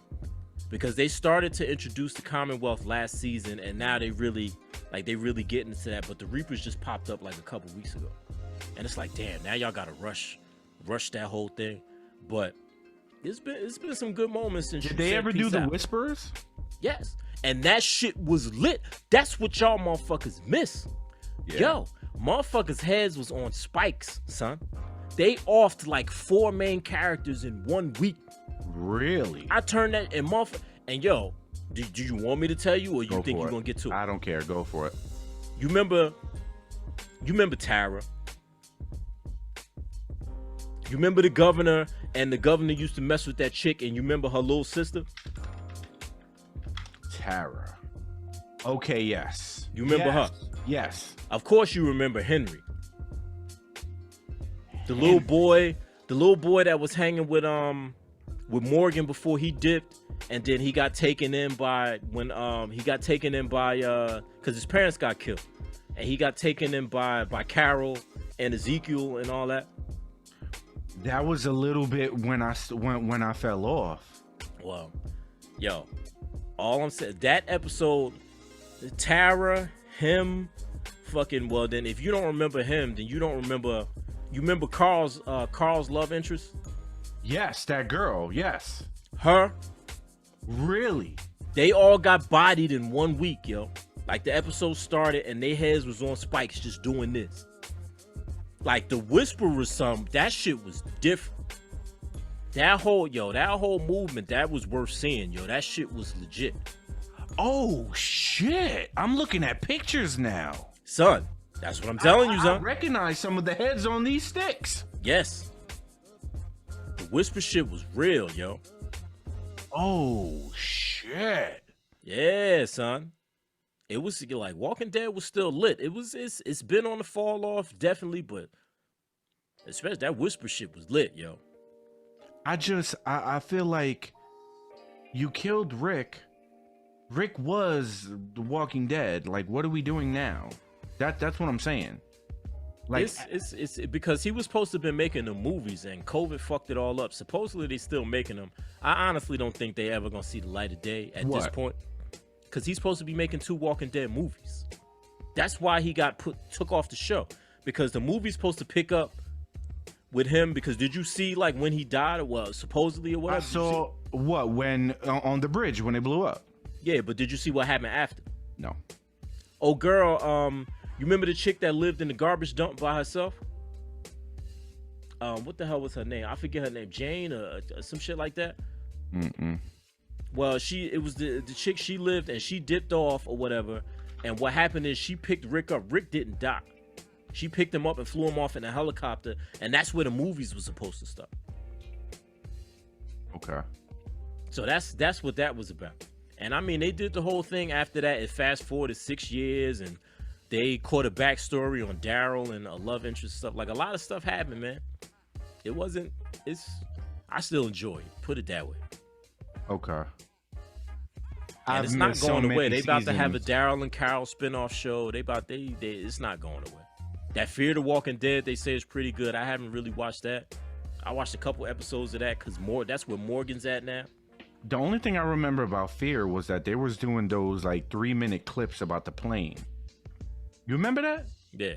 because they started to introduce the Commonwealth last season, and now they really getting into that. But the Reapers just popped up like a couple weeks ago, and it's like, damn, now y'all gotta rush that whole thing. But it's been some good moments. And did they ever do the Whisperers? Yes, and that shit was lit. That's what y'all motherfuckers miss. Yeah. Yo, motherfuckers' heads was on spikes, son. They offed like 4 main characters in 1 week. Really? I turned that and yo, do you want me to tell you, or you think you're gonna get to it? I don't care. Go for it. You remember Tara? You remember the governor, and the governor used to mess with that chick, and you remember her little sister? Tara. Okay, yes. You remember her? Yes. Of course you remember Henry. The little boy that was hanging with Morgan before he dipped, and then he got taken in by cuz his parents got killed. And he got taken in by Carol and Ezekiel and all that. That was a little bit when I fell off. Well, yo, all I'm saying, that episode, Tara, him, fucking, well, then if you don't remember him, then you remember Carl's love interest? Yes, that girl, yes. Her? Really? They all got bodied in 1 week, yo. Like, the episode started and their heads was on spikes just doing this. Like, the Whisperers, that shit was different. That whole movement, that was worth seeing, yo. That shit was legit. Oh, shit. I'm looking at pictures now. Son, That's what I'm telling you, I son. recognize some of the heads on these sticks. Yes. The whisper shit was real, yo. Oh shit. Yeah, son. It was like Walking Dead was still lit. It's been on the fall off, definitely, but especially that whisper shit was lit, yo. I feel like you killed Rick. Rick was The Walking Dead. Like, what are we doing now? That's what I'm saying. Like, it's because he was supposed to have been making the movies and COVID fucked it all up. Supposedly they still making them. I honestly don't think they ever gonna see the light of day at this point. Because he's supposed to be making 2 Walking Dead movies. That's why he got took off the show. Because the movie's supposed to pick up with him. Because did you see like when he died? Well, supposedly or whatever. I saw what when on the bridge when they blew up. Yeah, but did you see what happened after? No. Oh, girl, you remember the chick that lived in the garbage dump by herself? What the hell was her name? I forget her name. Jane or some shit like that. Well, it was the chick. She lived and she dipped off or whatever. And what happened is she picked Rick up. Rick didn't die. She picked him up and flew him off in a helicopter. And that's where the movies were supposed to start. Okay. So that's what that was about. And I mean, they did the whole thing after that. It fast forwarded 6 years, and they caught a backstory on Daryl and a love interest stuff. Like a lot of stuff happened, man. I still enjoy it. Put it that way. Okay. And it's not going away. They about to have a Daryl and Carol spinoff show. It's not going away. That Fear the Walking Dead, they say is pretty good. I haven't really watched that. I watched a couple episodes of that because that's where Morgan's at now. The only thing I remember about Fear was that they was doing those like 3-minute clips about the plane. You remember that? Yeah.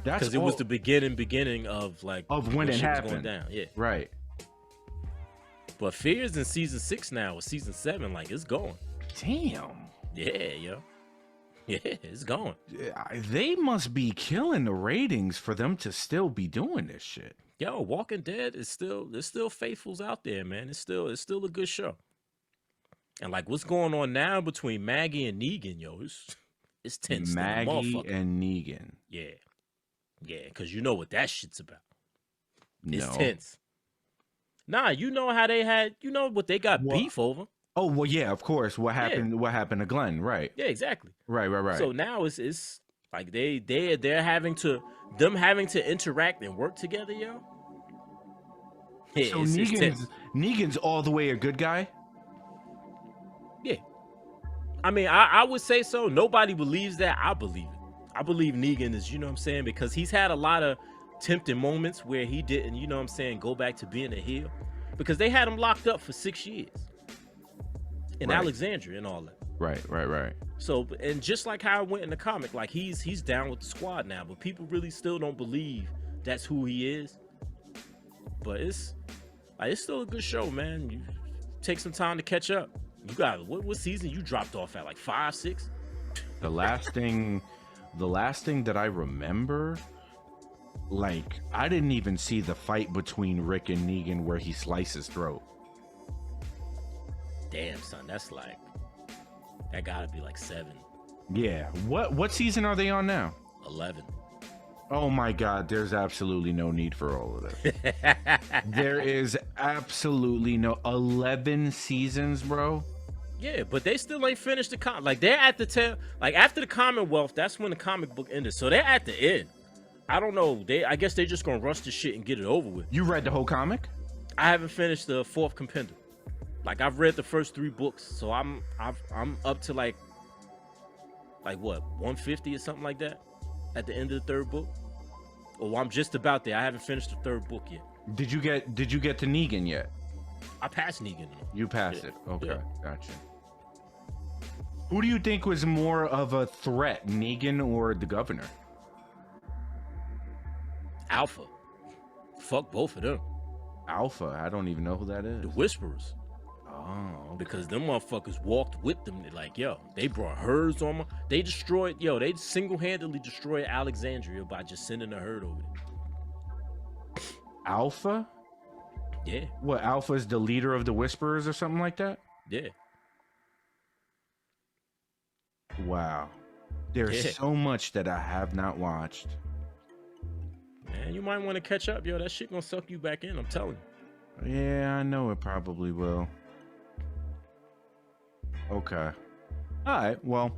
That's because it was the beginning of like when it happened. Was going down. Yeah. Right. But Fear's in season 6 now, or season 7, like it's going. Damn. Yeah, yo. Yeah, it's going. They must be killing the ratings for them to still be doing this shit. Yo, Walking Dead there's still faithfuls out there, man. It's still a good show. And like what's going on now between Maggie and Negan, yo, it's tense. Maggie and Negan. Yeah. Yeah, because you know what that shit's about. It's no. tense. Nah, you know how they had, what they got beef over. Oh, well, yeah, of course. What happened? Yeah. What happened to Glenn? Right. Yeah, exactly. Right. So now it's like they're having to interact and work together, yo. Yeah, so Negan's all the way a good guy? Yeah. I mean, I would say so. Nobody believes that. I believe it. I believe Negan is, you know what I'm saying? Because he's had a lot of tempting moments where he didn't, you know what I'm saying, go back to being a heel. Because they had him locked up for 6 years. In Alexandria and all that. Right. So, and just like how it went in the comic, like he's down with the squad now, but people really still don't believe that's who he is. But it's still a good show, man. You take some time to catch up. You got what season you dropped off at, like 5, 6? The last thing that I remember, like I didn't even see the fight between Rick and Negan where he sliced his throat. Damn, son, that gotta be like 7. Yeah. What season are they on now? 11. Oh my God, there's absolutely no need for all of this. There is absolutely no 11 seasons, bro. Yeah, but they still ain't finished the comic. Like they're at the tail. Like after the Commonwealth, that's when the comic book ended. So they're at the end. I don't know. I guess they're just gonna rush the shit and get it over with. You read the whole comic? I haven't finished the 4th compendium. Like I've read the first 3 books, so I'm up to like what 150 or something like that at the end of the 3rd book. Or I'm just about there. I haven't finished the 3rd book yet. Did you get to Negan yet? I passed Negan. You passed it. Okay, yeah. Gotcha. Who do you think was more of a threat, Negan or the governor? Alpha. Fuck both of them. Alpha? I don't even know who that is. The Whisperers. Oh, okay. Because them motherfuckers walked with them. They're like, yo, they brought herds on them. They single-handedly destroyed Alexandria by just sending a herd over there. Alpha? Yeah. What, Alpha is the leader of the Whisperers or something like that? Yeah. Wow. There's Yeah. so much that I have not watched. Man, you might want to catch up, yo. That shit gonna suck you back in. I'm telling you. Yeah, I know it probably will. Okay. All right. Well,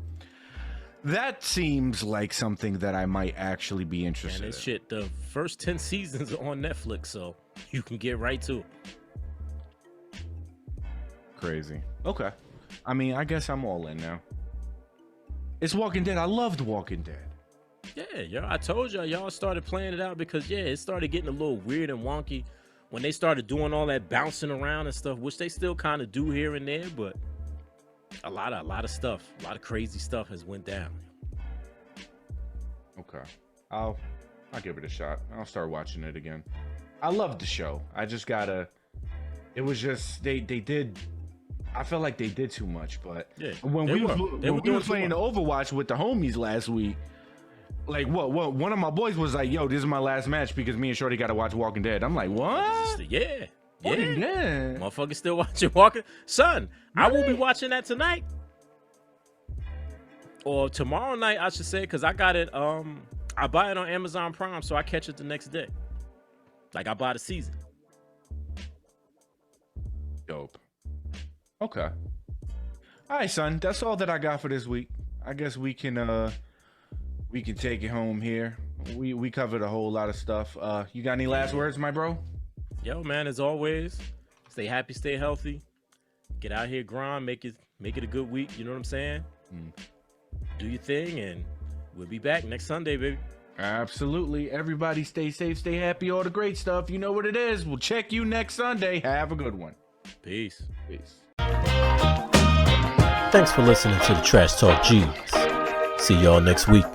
that seems like something that I might actually be interested And this in. shit, the first 10 seasons are on Netflix, so you can get right to it. Crazy. Okay. I mean, I guess I'm all in now. It's Walking Dead. I loved Walking Dead. Yeah, yo, I told y'all started playing it out because yeah, it started getting a little weird and wonky when they started doing all that bouncing around and stuff, which they still kind of do here and there, but a lot of stuff, a lot of crazy stuff has went down. Okay. I'll give it a shot. I'll start watching it again. I loved the show. I just gotta. It was just they did. I felt like they did too much, but Yeah, when they we were. was, They when were we doing was too playing much. Overwatch with the homies last week, like what one of my boys was like, "Yo, this is my last match because me and Shorty got to watch Walking Dead." I'm like, "What? Yeah, Walking yeah. Dead? Motherfuckers still watching Walking. Son, I will be watching that tonight. Or tomorrow night, I should say, because I got it. I buy it on Amazon Prime, so I catch it the next day. Like I buy the season. Dope. Okay. All right, son. That's all that I got for this week. I guess we can take it home here. We covered a whole lot of stuff. You got any last words, my bro? Yo, man, as always, stay happy, stay healthy. Get out here, grind, make it a good week. You know what I'm saying? Do your thing, and we'll be back next Sunday, baby. Absolutely. Everybody stay safe, stay happy, all the great stuff. You know what it is. We'll check you next Sunday. Have a good one. Peace. Peace. Thanks for listening to the Trash Talk G's. See y'all next week.